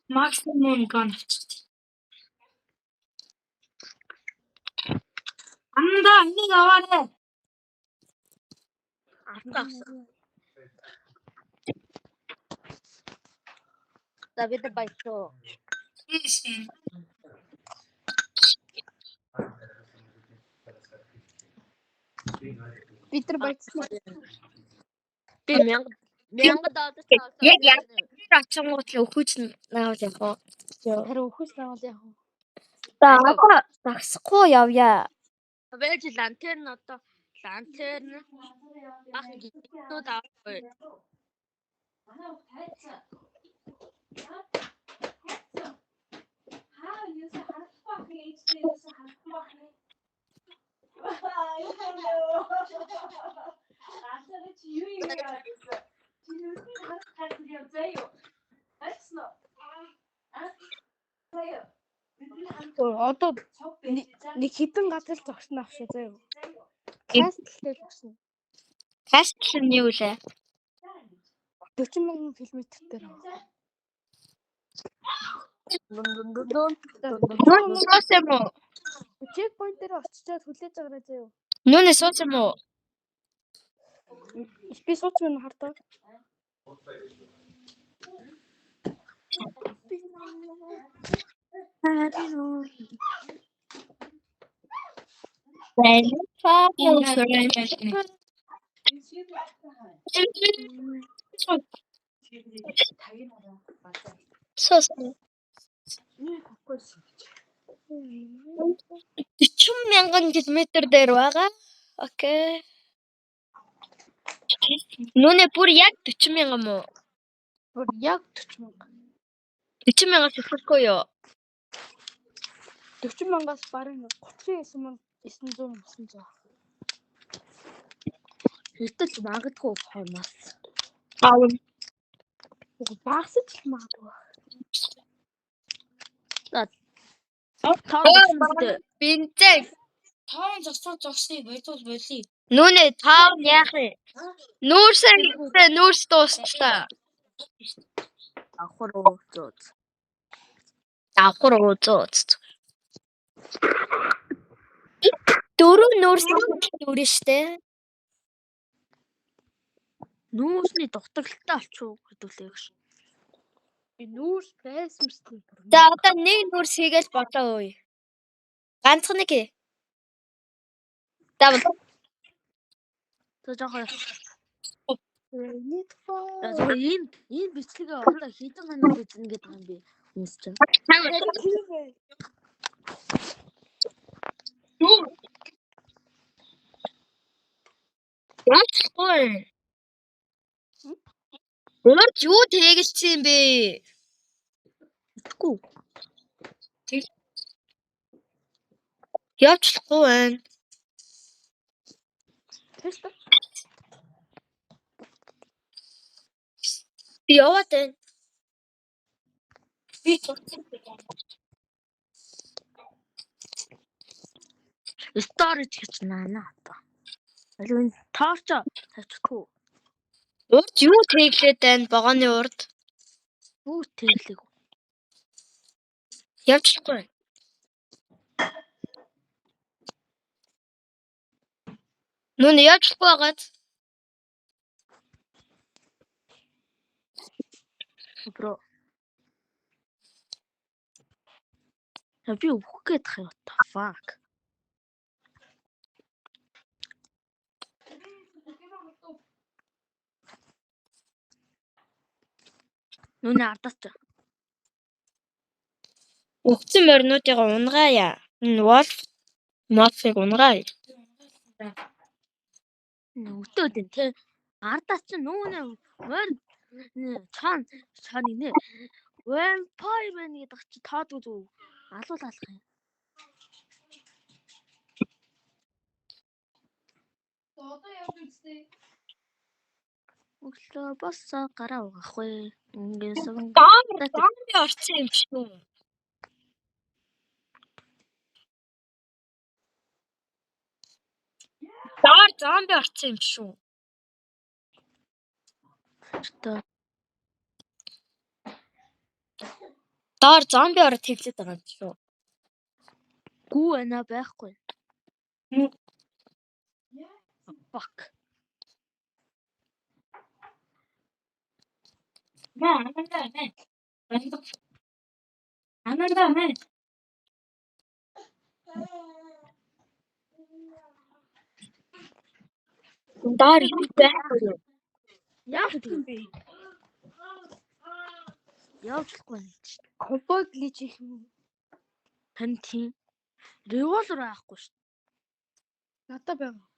Максимум гон авчих. Анда энийг аваарай. Авчихсан. За бид баярлаа. Тийш. Бид нар баяцсан. Би 1000 доллар Яг очингууд л өхөж наавал явах уу? Харин өхөс навал яах вэ? За одоо загсахгүй явъя. Вэж лантерн одоо лантерн ах гинүүд авахгүй. Одоо нэг хитэн газар зогсно авшаа заяа. Кастлтэй л авсан. Кастл нь юу лээ? 40,000 км дээр. Нүүн суусан юм уу? Чекпоинт дээр очичоод хүлээж агараа заяа. Нүүнээ суусан юм уу? Би сууч минь хартаа. Суусан. 40,000 км дээр байгаа. Окей. Нүүнээ бүр яг 40,000 юм уу? Бүр яг 40,000. 40,000-аас ихэхгүй юу? 40,000-аас баруун 39,900. Хэтэл магадгүй хойноос. Аа. Багсаж л магадгүй. Бинтэг. Таун зогсоё бодвол болий. Нүүнээ таав яах вэ? Нүүрс дуусчлаа. Авахруу зөөц. Давхар ууз. Дөрөв нүүрс дөрөн штэ. Нүүрсний дутагдлалтай олчих хэдүүлээ гэж. Би нүүрс байсан мэт. За одоо нэг нүүрс хийгээл болоо өөе. Ганцхан нэг хий. Давай. За жоохон Need for. энэ бичлэгээ одоо хэдэн хоног үзнэ гэдэг юм би үзэж байгаа. Яахгүй. Урд юу тэгэлсэн юм бэ? Итгэхгүй. Явчлахгүй байна. Тест. Би яваад байна. Би Storage гэж наана одоо. Алин торч тавьчихгүй. урд юу тэглээд байна? Богооны урд. Юу тэглээг. Явчлахгүй байна. Нүн явчлахгүй байгаад. Бро. Би өгөх гээд хай what the fuck. Нүний ардаач. Өгцөн моринуудыг унгаая. Wolf Moth-ыг унгаая. Өтөөд энэ тэ ардаач нүүнэ морь чан нэ. Vampire байна гэдэг чи таадгүй зү. Алуул алах юм. Одоо явж үзтээ. Өглөө боссоо гараа угаах вэ. Ингэсэн. Зомби орсон юм шүү. Доор зомби орсон юм шүү. Доор зомби ороод тэглээд байгаа юм шүү. Гүү байна байхгүй. Fuck. Аманда мэн. Доор юу байхгүй юу? Яг тийм бэ. Явуулахгүй юм чи. Компой глич их юм. Хэн тийм. Револвер байхгүй шүү. Надад байгаа.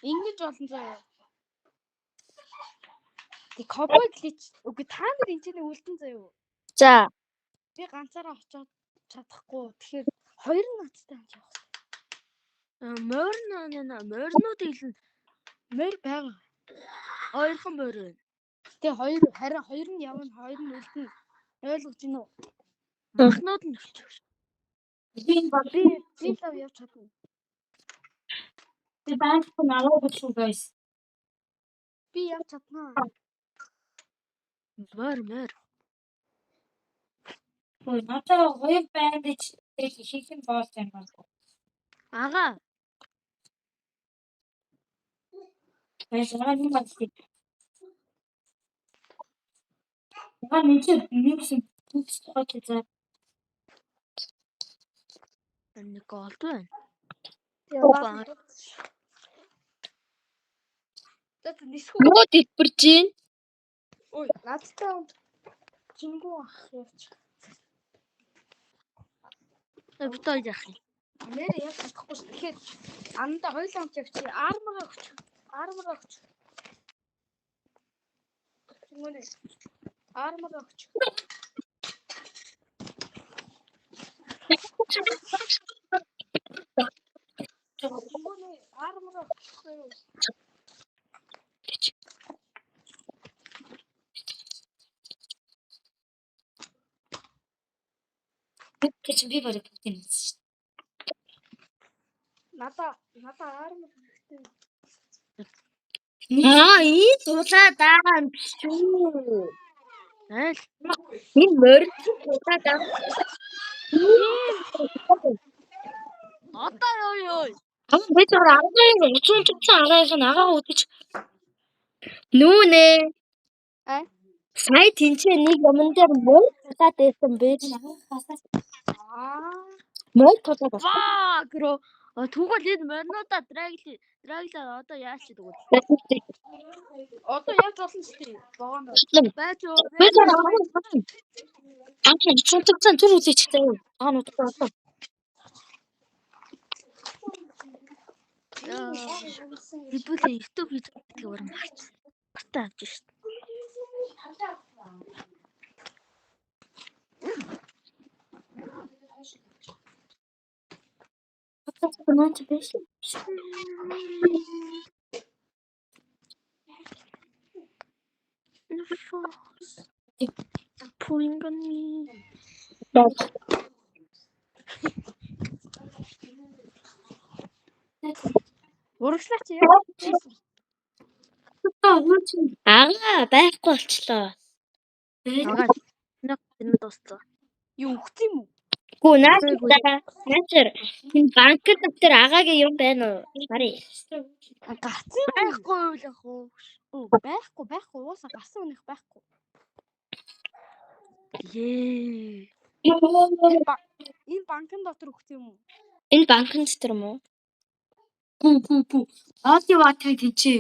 Ингэж болно заяа. Тэг компой глич. Үгүй та нар энэ чинь үлдэн заяа. За, Би ганцаараа очиод чадахгүй. Тэгэхээр хоёр нацтай хамт явах. Морнууд илэн Мөр байгаа. ойрхон морь байна. Тэг харин хоёр нь явна, хоёр нь үлдэн. Ойлгож байна уу? Махнууд нь өчөж. Би лав явж чадна. Би банк налаа болчихсон guys. Би явж чаднаа. Морь. Ой, надаа хоёр бандаж хийх боос юм байна. Ага. Яа нэг бацчих. Яа нэг түс хот за. Нэг голд байна. Яа. Тэт нисхүү. юу дэлбэрж гин? Ой, надтай чингүү ах явж. Битээ яах юм. Нэр яг чадахгүй ш. Тэгэхээр андаа хоёулаа хамт явчих. Армор өгч. Чингүнэ. Армор өгч. Чингүнэ армор өгч. Гэж би барыг бүгдийг хэлсэн шүү. Надаа армор өгтэй. Аа, ийм тулаад байгаа юм шүү. Айл. Энэ морь удаа Одоо ёо. би зөв агаарын уцсан агаарын агаа үдчих. Нүүнэ. Аа? Сая тэнцээ нэг юмн дээр муу тулаад байсан бэ. Муу тулаад. Ваа гро. Тэгвэл энэ морнуудаа драглаа одоо яаж ч тэгвэл. Одоо яаж болно ч тийм. Богоно. Байж юу. Би зөв агаарын уцсан түр үзээчтэй. Агаанууд одоо. Хэдүүлээ YouTube хийж байгаа юм байна. Батаа авч шít. Наач биш. Pulling on me. Урагшлаач яа. Агаа байхгүй болчлоо. Агаа. Энэ дууссан. Юу өгч юм уу? Гү наачар энэ банкэр дотор агаагийн юм байна уу? Бари. Гарцсан юм. Байхгүй юу л ах уу. Байхгүй. Уусаа гарсан үнэх байхгүй. Ее. Энэ банкн дотор өгч юм уу? Энэ банкны дотор юм уу? Пүү. Оди ватаг тийчээ.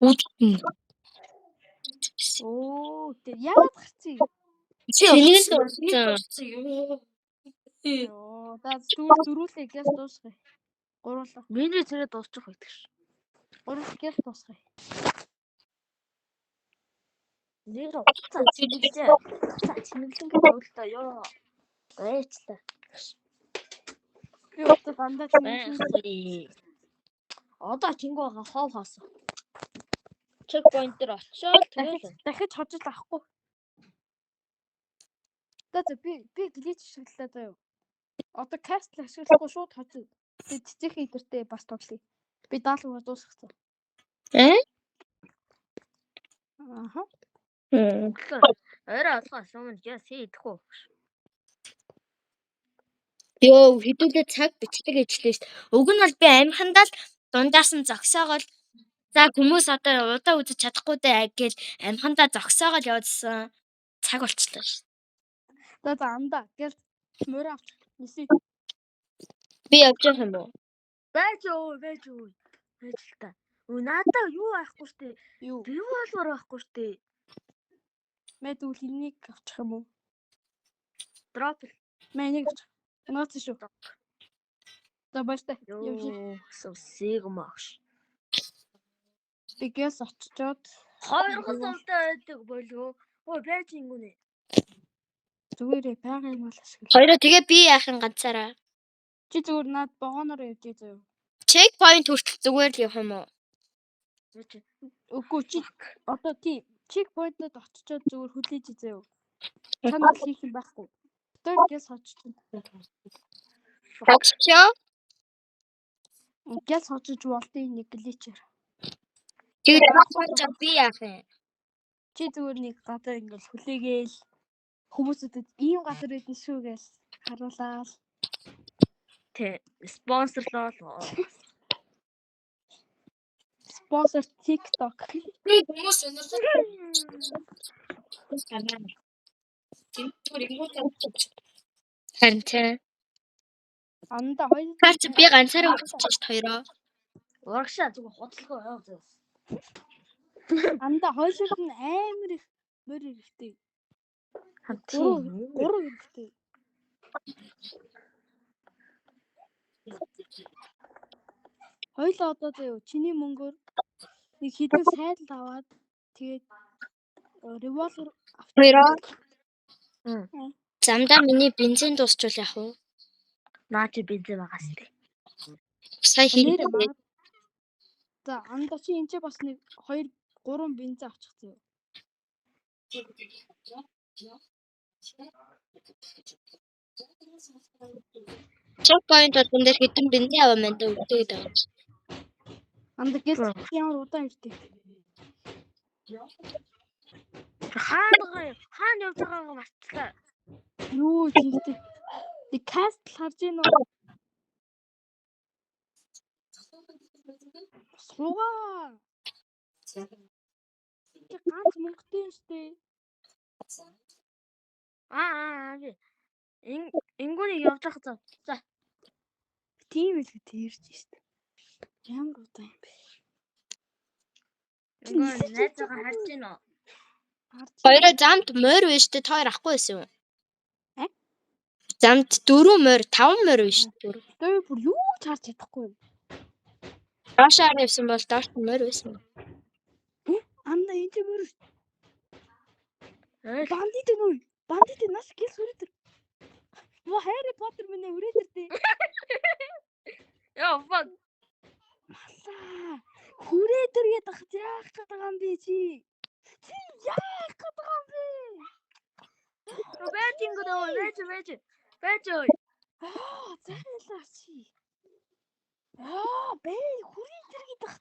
Үдтэн. Оо, тэр яагаад гарцсан юм? Чиний дууссан. Оо, даа дөрүүлээ гэс дуусгая. Гурлаа. Миний зэрэг дуусчих байдаг ш. Гурвал гэс дуусгая. Нэр уцаа чиглэлээ. Уцаа чиглэн гэдэг ёо. Ээчтэй. Би одоо дандаа чинь Одоо чингooгаа хов хаасан. Чекпоинт дээр очиод тэгэл. дахиж хожиж авахгүй. За би глич ашиглалаа заяа. Одоо каст ашиглахгүй шууд хожиж. Би цэцэг идэртэй бас тоглоё. Би 70 дуусгацсан. Аха. Орой алгаа суманд яа хийдэх үү? Йоо, хэдүүлээ цаг бичлэг ижлээ шүү. Уг нь бол би амхандаа л дундаас нь зогсоогоол за хүмүүс одоо удаа үзэж чадахгүй дээ гэж амхандаа зогсоогоол явуулсан. Цаг болчихлоо шүү. За андаа гэл мөр авч ниси. Би явж байгаа юм уу? Байж юу. Байж л та. Надаа юу байхгүй штэ. Юу? Би болмор байхгүй штэ. Мэдвэл энийг авчих юм уу? Дроп. Мэнийг авчих. Наац шүү. За баяртай. Юу. Сигмаш. Би гэс очичоод Хоёр госолтой байдаг болов. Ой байж ингэнэ. зүгээрээ байгаа юм бол ашигла. Хоёроо тэгээ би яахын ганцаараа. Чи зүгээр над богоноор явж заяа. Чек point хүртэл зүгээр л явах юм уу? Үгүй чи одоо тийм чек поинтэд очичоод зүгээр хүлээж заяа. Чанаа хийх юм байхгүй. Тэр гэс очиж. Оччоо. Гэс очиж болтын нэг гличээр. Тэгээд би яах юм? Чи зүгээр нэг гадаа ингээл хүлээгээл хүмүүсүүдэд ийм газар идэх шүү гэж харуулаад Тэ спонсорлоо. Спонсор TikTok. Би хүмүүс өнөрлөд. Харин тийм. Анда хоёр Кач би ганцаараа үлдчихэж хоёроо. Урагшаа зүгээр хоцлогоо яваа зөө. анда хоёрыг нь амар их мөр хэрэгтэй. Гурав хэрэгтэй. Хоёлоо одоо заяа чиний мөнгөөр нэг хэдэн сайдл аваад тэгээд револвер Хоёроо. Замдаа миний бензин дуусчвал яах вэ? Наа чи бензин байгаас тээ. Сая нэр хийх. маа. За анда чи энэ ч бас нэг 2 3 бензин авчих заяа. Чек point дотор дээр хэдэн бензин аваа мэн дээ үлдээд байгаа. Анда гэл ямар удаан ирдэг. Хаана явж байгаагаа марцлаа. Юу тийгтэй. Нэг каст харж гин үү? Суугаа. Чи ганц мөнгөтэй юм штэ. Ингүүнийг явж явах зав. За. Тийм л гэдэг ирж штэ. Ямар удаа юм бэ? Ингүү найзаагаа харж гин үү? Хоёроо замд морь биш үү? Хоёр ахгүй байсан юм. Замд 4 морь, 5 морь биш. Тэр бүр юу ч харж чадахгүй юм. Доошоор явсан бол доош морь байсан. Анда энэ ч мөр. Бандит нү. Бандит нас гис хүрээд. Юу Harry Potter минь хүрээд ирдээ. Яа, fuck. Масаа. Хүрээд иргээд ахж яах гээд байгаа юм бэ чи? Чи яах гээд байгаа юм бэ? Байж ингүү байж. Байж ой. Зайлаа чи. Бэй хүрээд иргээд ах.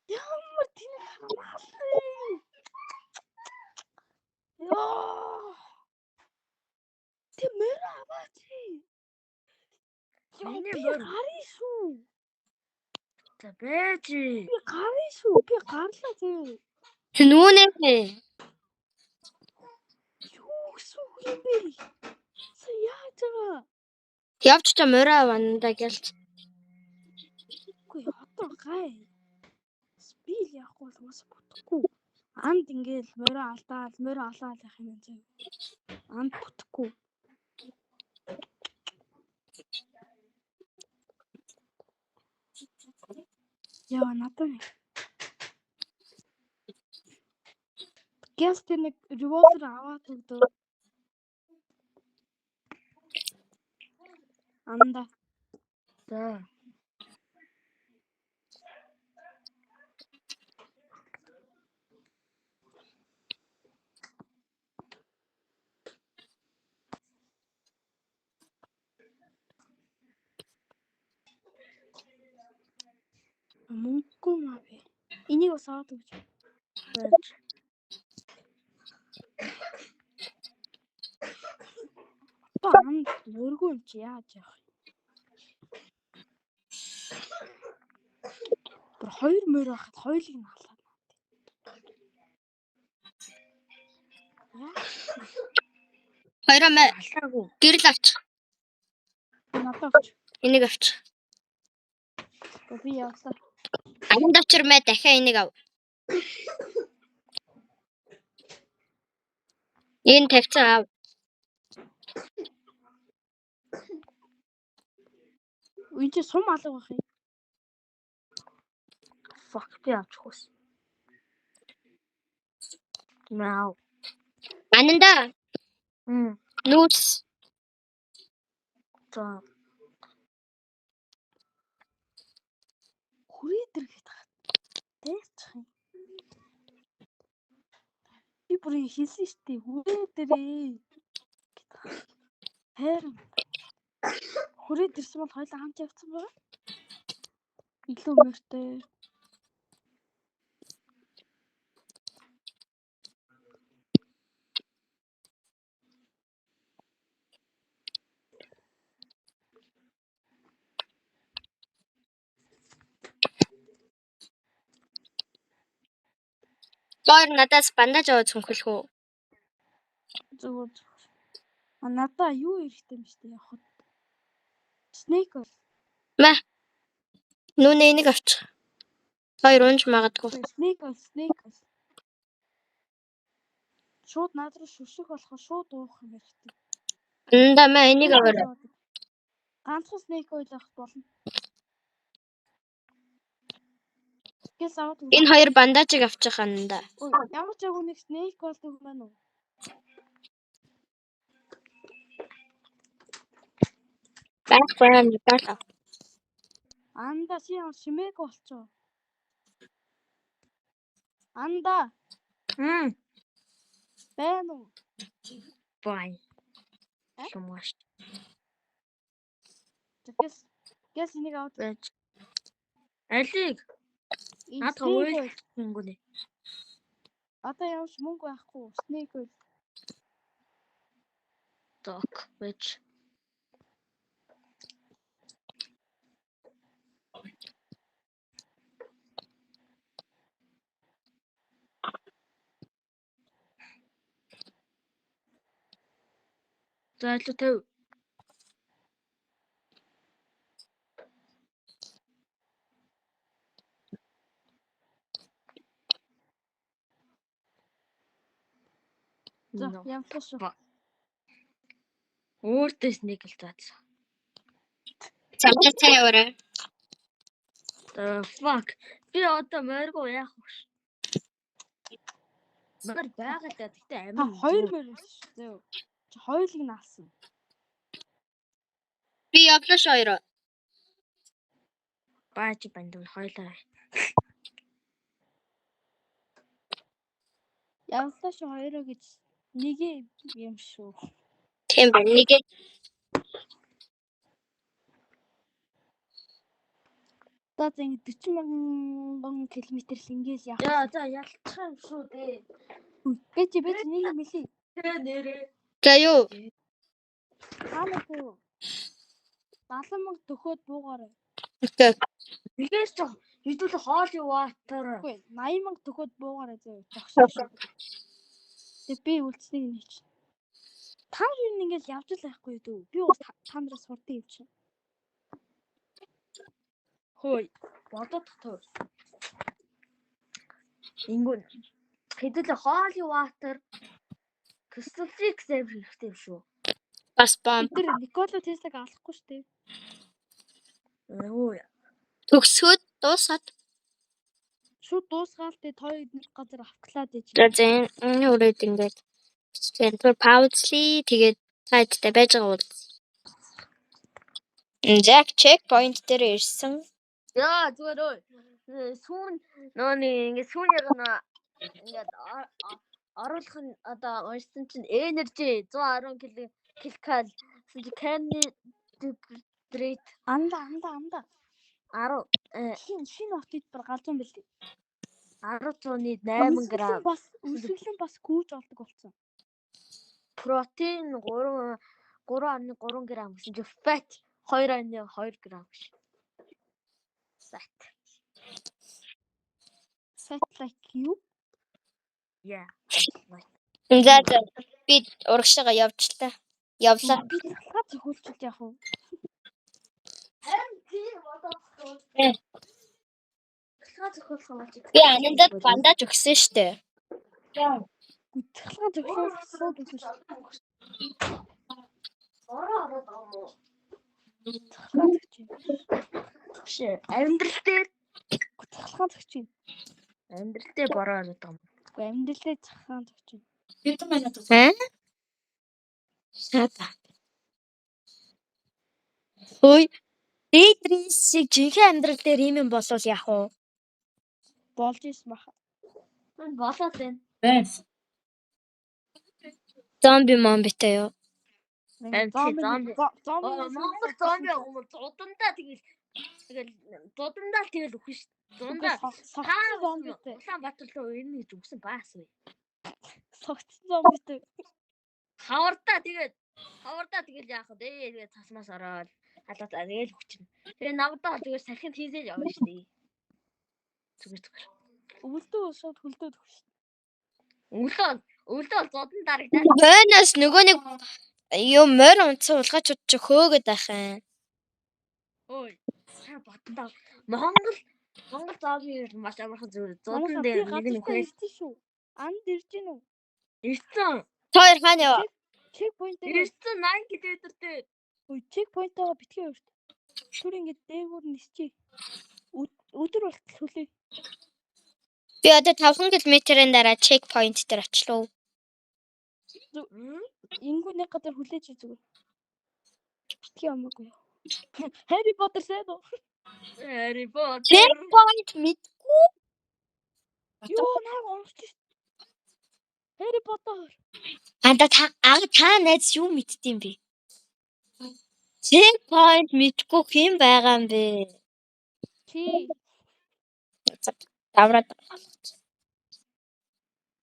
Ямар тэнэг хамаалаа. Тэ мөр аваач. Миний Би мөр. гарна шүү. За байж. Би гарна шүү. Би гарлаа зөө. Нүнээ. Юу гэсэн юм бэ? Са яаж байгаа? Явж та морь аванда гэлж. Үгүй одоо гай. Спил явах бол мас бүтэхгүй. Анд ингээл морь алдаал явах юм зөө. Анд бүтэхгүй. Яа надад. Гэс тэр нэг револвер аваад өгдөө. Анда. За. Мөнгөгүй маа би. Энийг бас аваад өгч. Байж. Анд мөргөө юм чи яаж явах? Бүр хоёр морь байхад хоёулыг нь халаа. Хоёроо Алаагүй. гэрэл авч. Надад авч. Энийг авч. Би явлаа. Амд очирмаа дахиад энийг ав. Энэ тавьцаа ав. Үн чи сум алга байх юм. Fuck би авчих ус. Мяу. Ананда. Нүүс. За. Хүрээд иргээд хат. Дээчих юм. Би бүр хэлсэн штий хүрээд ирээ. Хайр. Хүрээд ирсэн бол хоёулаа хамт явцсан байгаа. Илүү мөртэй. Боор надаас бандаж аваад цонхолох уу? Зүгээр. Надаа юу ирэхтэй юм штий явахад. Snake бол. Мэ. Нүнээ энийг авч. Хоёр унж магадгүй. Snake бол. Шууд над руу шүших болохоор шууд уух юм хэрэгтэй. Ананда мэ энийг аваарай. Ганцхан snake oil авах болно. Гэс аваад. Энэ хоёр бандажийг авчих ананда. Ямар ч агуу нэг snake oil гэх юм байна уу? Баах мэдээлээ. Анда шимээг болчоо. Анда. Байна уу? Бай. Шумаш. Гэс энийг аваад байж. Алиг. Наад хавьяа ингүүний. Одоо ямарч мөнгө байхгүй. Снэйк бол Док байж. За илүү төв. за ямарч шүү. Өөртөөс нэг л заасан. Чамтай цайвараа. Fuck. Би одоо морьгоо яах вэ? Мөр байгаа даа. Гэтэ Та амин. 2 мөр шүү. Зөө. Чи хоёулыг нь алсан. Би явлаа шоёроо. Бааж банд хоёлаа. Явлаа шүү 2 гэж нэг юм шүү. Тийм байна. Нэг Одоо за ингэ 40,000 км л ингээл явах. Яа за ялчих юм шүү дээ. Бэж нэг юм хэлий. Тэ нэрээ. за юу? Хаанаа 70,000 төгөөд буугаарай. Окей. Нэгээс ч хэдүүл хоолын ватер. Үгүй 80,000 төгөөд буугаарай зөө. Зогсоо шүү. Тэг би үлдсэнийг нь хийч. Та юу ингээл явж л байхгүй дүү. Би бас та нараас сурдаг юм чинь. Хөөе. Бодоод тоо. Ингүүн. Хэдүүл хоолын ватер. Кристаллик сэв хэрэгтэй юм шүү. Бас бом. Бид нар Никола Теслаг алахгүй шүү дээ. Өө. Төгсгөөд дуусаад. Шууд дуусгаал тэ тоо нэг газар автглаад ээж. За энэ үрээд ингээд. Центр паузли тэгээд цаадтай байж байгаа бол. Jack checkpoint дээр ирсэн. Яа зүгээр өө. Сүүн нөөний ингээд сүүн яг нь ингээд оруулах нь одоо уншсан чинь energy 110 килокал candy hydrate Анда. 10 Шинэ хотод бүр галзуун бэлдээ. 10-ны 8 грамм бас өсвөглөн бас гүйж олдог болсон. протеин 3.3 грамм гэсэн чинь fat 2.2 грамм биш. Fat like you. Yeah. За би урагшаага явчлаа. Явлаа. Би талхаа зөвхөлчилж яах вэ? Харин тийм бодоод талхаа зөвхөлөх юм чи. Би анандад бандаж өгсөн штэ. Талхаа зөвхөлөх шууд үгүй шүү. Ороод амуу. Талхаа зөвч. Шээ. Амьдрал дээр Талхаа зөвч. амьдрал дээр бороо ороод байгаа юм. Уу амьдралээ талхаа зөвч. Бид манайд Сата. Хөөе. Дэйтрис шиг жинхэнэ амьдрал дээр ийм юм болвол яах вэ? Болж ийс баха. Мань болоод байна. байна. Зомби момбитэй юу? Зомби. Зомби. Монгол зомби юм удандаа тэгэл дудандаа тэгэл өгөх ш. Дундаа согтсон зомбитэй. Улаанбаатар руу ирнэ гэж өгсөн баас вэ. Согтсон зомбитэй. Хавардаа тэгэл яах вэ? Тэгээд цасмаас ороод халаатаа тэгэл хүчин. Тэгээ навдаа зүгээр сархинд хийсэж явна ш. Зүгээр. Өвөлдөө шууд хөлдөөд өгч. Өвлөө зодан дарагдаа. Бонус нөгөө нэг юм морь унтсан улгачууд ч хөөгд байх юм. Ой. Та боддоо. Монгол зомби маш амархан зүгээр. Зодан дээр нэг хэл шүү. Анд ирж гин үү? ирсэн. Хоёр хаана яа? Чекпоинт дээр Ирсэн 80 км дээр. ой чекпоинтоо битгий өрт. Түр ингэ дээгүүр нисчээ. Өдөр болтол хүлээ. Би одоо 5 км-ийн дараа чекпоинт дээр очлоо. Ингүү нэг газар хүлээж зүгээр. Битгий амаагүй. Harry Potter сайн уу? Harry Potter. Чекпоинт мэдгүй. Юу наа онцч. Harry Potter. Та найз юу мэддэм бэ? Чекпоинт мэдгүй хэм байгаа юм бэ? Чи Давраад.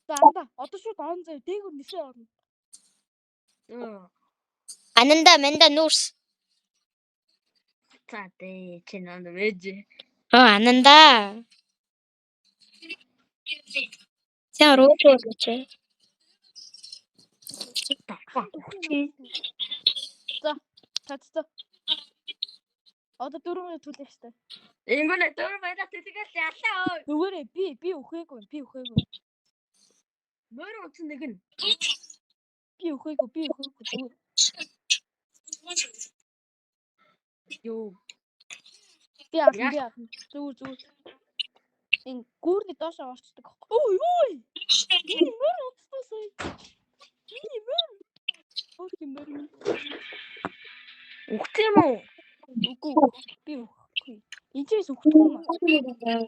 За анда. Одоо шууд орон заяа. Дээгүр нисээ орно. Ананда мэнда нүүрс. За чи нанд вэж. Ананда. Сайн руугаа чи. За тацтай. Одоо 4 минут түлэх штэ. Ингүүнэ дөр баяда тэлгээл ялаа. Нүгээрээ би өхөөгүй. Мөр утсан нэг нь. Би өхөөгүй. Юу. Би ахна. Зүгээр. Ин гүрний доош орчдөг. Ой. Миний мөр утсаасаа. Миний мөр. Окей мөр. Үхт юм уу? Үгүй. Би өхөхгүй. Эцээс өхтгөө юм.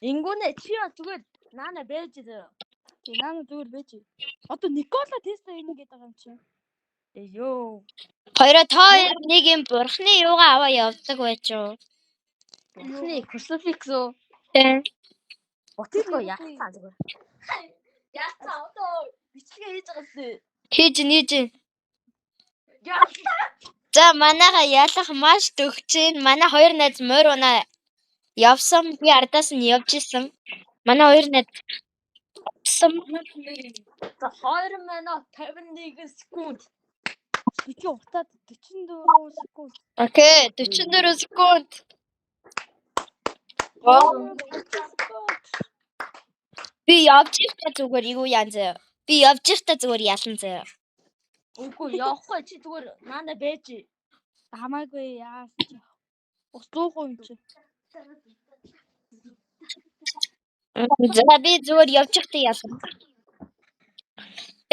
Ингүүнэ чи зүгээр наана бэж дээ. Тий наана зүгээр байж. Одоо Никола Тесла юм гээд байгаа юм чи. Ёо. Хоёроо тоо нэг юм бурхны юугаа аваа явдаг байж юу? Бурхны круцификс уу? Тэ. Утгагүй яатаа зүгээр. Яатаа одоо бичлэгээ хийж байгаа зү. Хийж. Яатаа. За манайха ялах маш төгч чинь. Манай хоёр найз морь унаа явсан. Би ардаас нь явж исэн. Манай хоёр найз За 2 минут 51 секунд. Би чи утаад 44 секунд. Окей, 44 секунд. Би явж ихтэй зүгээр юу яан заяа. Би явж ихтэй зүгээр ялан заяа. Үгүй явахгүй чи зүгээр наана бэж. Хамаагүй яа. Ус 100% юм чи. За би зүгээр явж ихтэй ялан.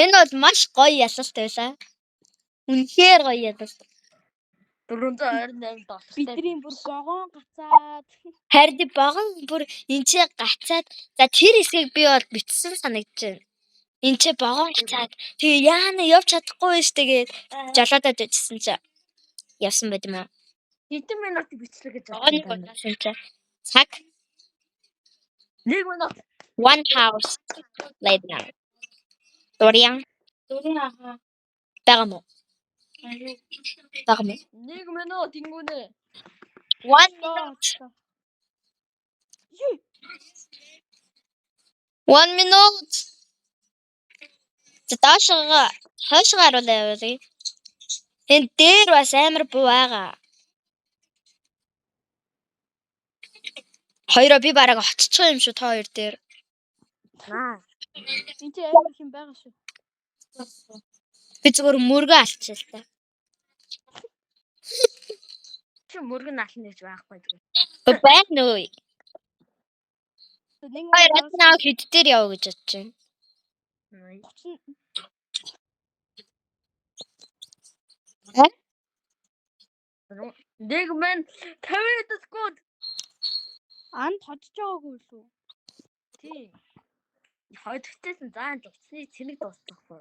Энэ бол маш гоё ялалт байлаа. Үнэхээр гоё ялалт. 428 доллар. Бидний бүр богоон гацаад. Харин богон бүр энчээ гацаад за тэр хэсгийг би бол битсэн санагдаж байна. Энчээ богоон гацаад тэгээ яана явж чадахгүй байж тэгээд жолоодод ижсэн чи явсан байт юм аа. Хэдэн минут бичлэг гэж Богоны гацсан чи цаг 1 минут. one house later now. Дурьян байгаа мó. 1 минут ингүүнэ. 1 minute. 1 minute. Заашгаа хойшоо харуулаа явуулъя. Энд дээр бас амар буу байгаа. Хоёроо би бараг очичих юм шүү та хоёр дээр. Энд чи амар их юм байгаа шүү. Би зүгээр мөргөө алчихлаа. Чи мөргөн ална гэж байхгүй зүгээр. Байна уу? Нэг Хоёр наа хэд дээр яв гэж бодож байна. 1 минут 50 секунд. Анд хожиж байгаагүй шүү. Тий. Хойдогчсэн заан дуцсны цэник дуусчихгүй.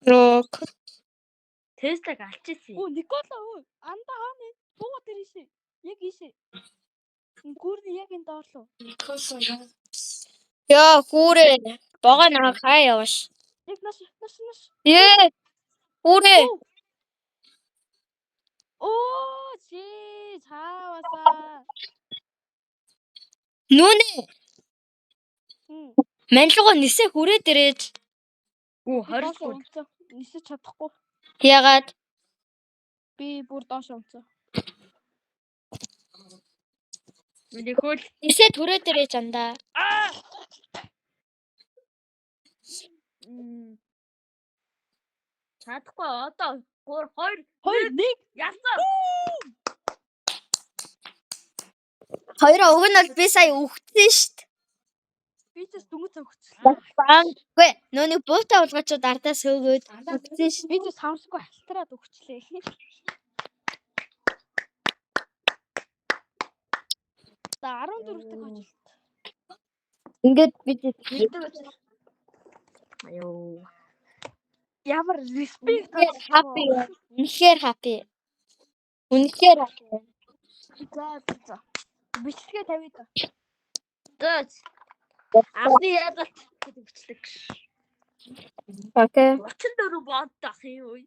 Рок. Теслаг алчижсэн. Оо Никола өө анда хаана бууга дээр ишээ. Яг ишээ. Гүрний яг энэ доорлоо. Яа хүүрээ. Богоо наа хаа яваш. Яг наш. Ээ. Хүүрээ. Оо чи цаавасаа. Нүнэ. Манлгоо нисээ хүрээ дээрэж. Оо 20 секунд. Нисэж чадахгүй. Ягаад? Би бүр доош онцоо. Миний хөл. Нисээ түрээ дээрэж андаа. Чадахгүй одоо 3 2 1 ялсан. Хоёроо уг нь бол би сая үхсэн штт. би ч дүнгийн цогцлоо. Гүй нөөний буутаа уулгачууд ардаа сөөгөөд үхсэн штт. Би ч самсгүй халтраад өгчлээ. За 14 дэх хожил. Ингээд бид Аюу. Ямар респект happy. Үнэхээр happy. Үнэхээр happy. За. Бичлэгээ тавья да. Дэс. Авны ядалт. гэдэг бичлэг. Окей. 34 бонт ах юм уу?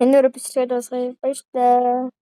Энэ өрөө бичлэгээ дуусгая. Баярлалаа.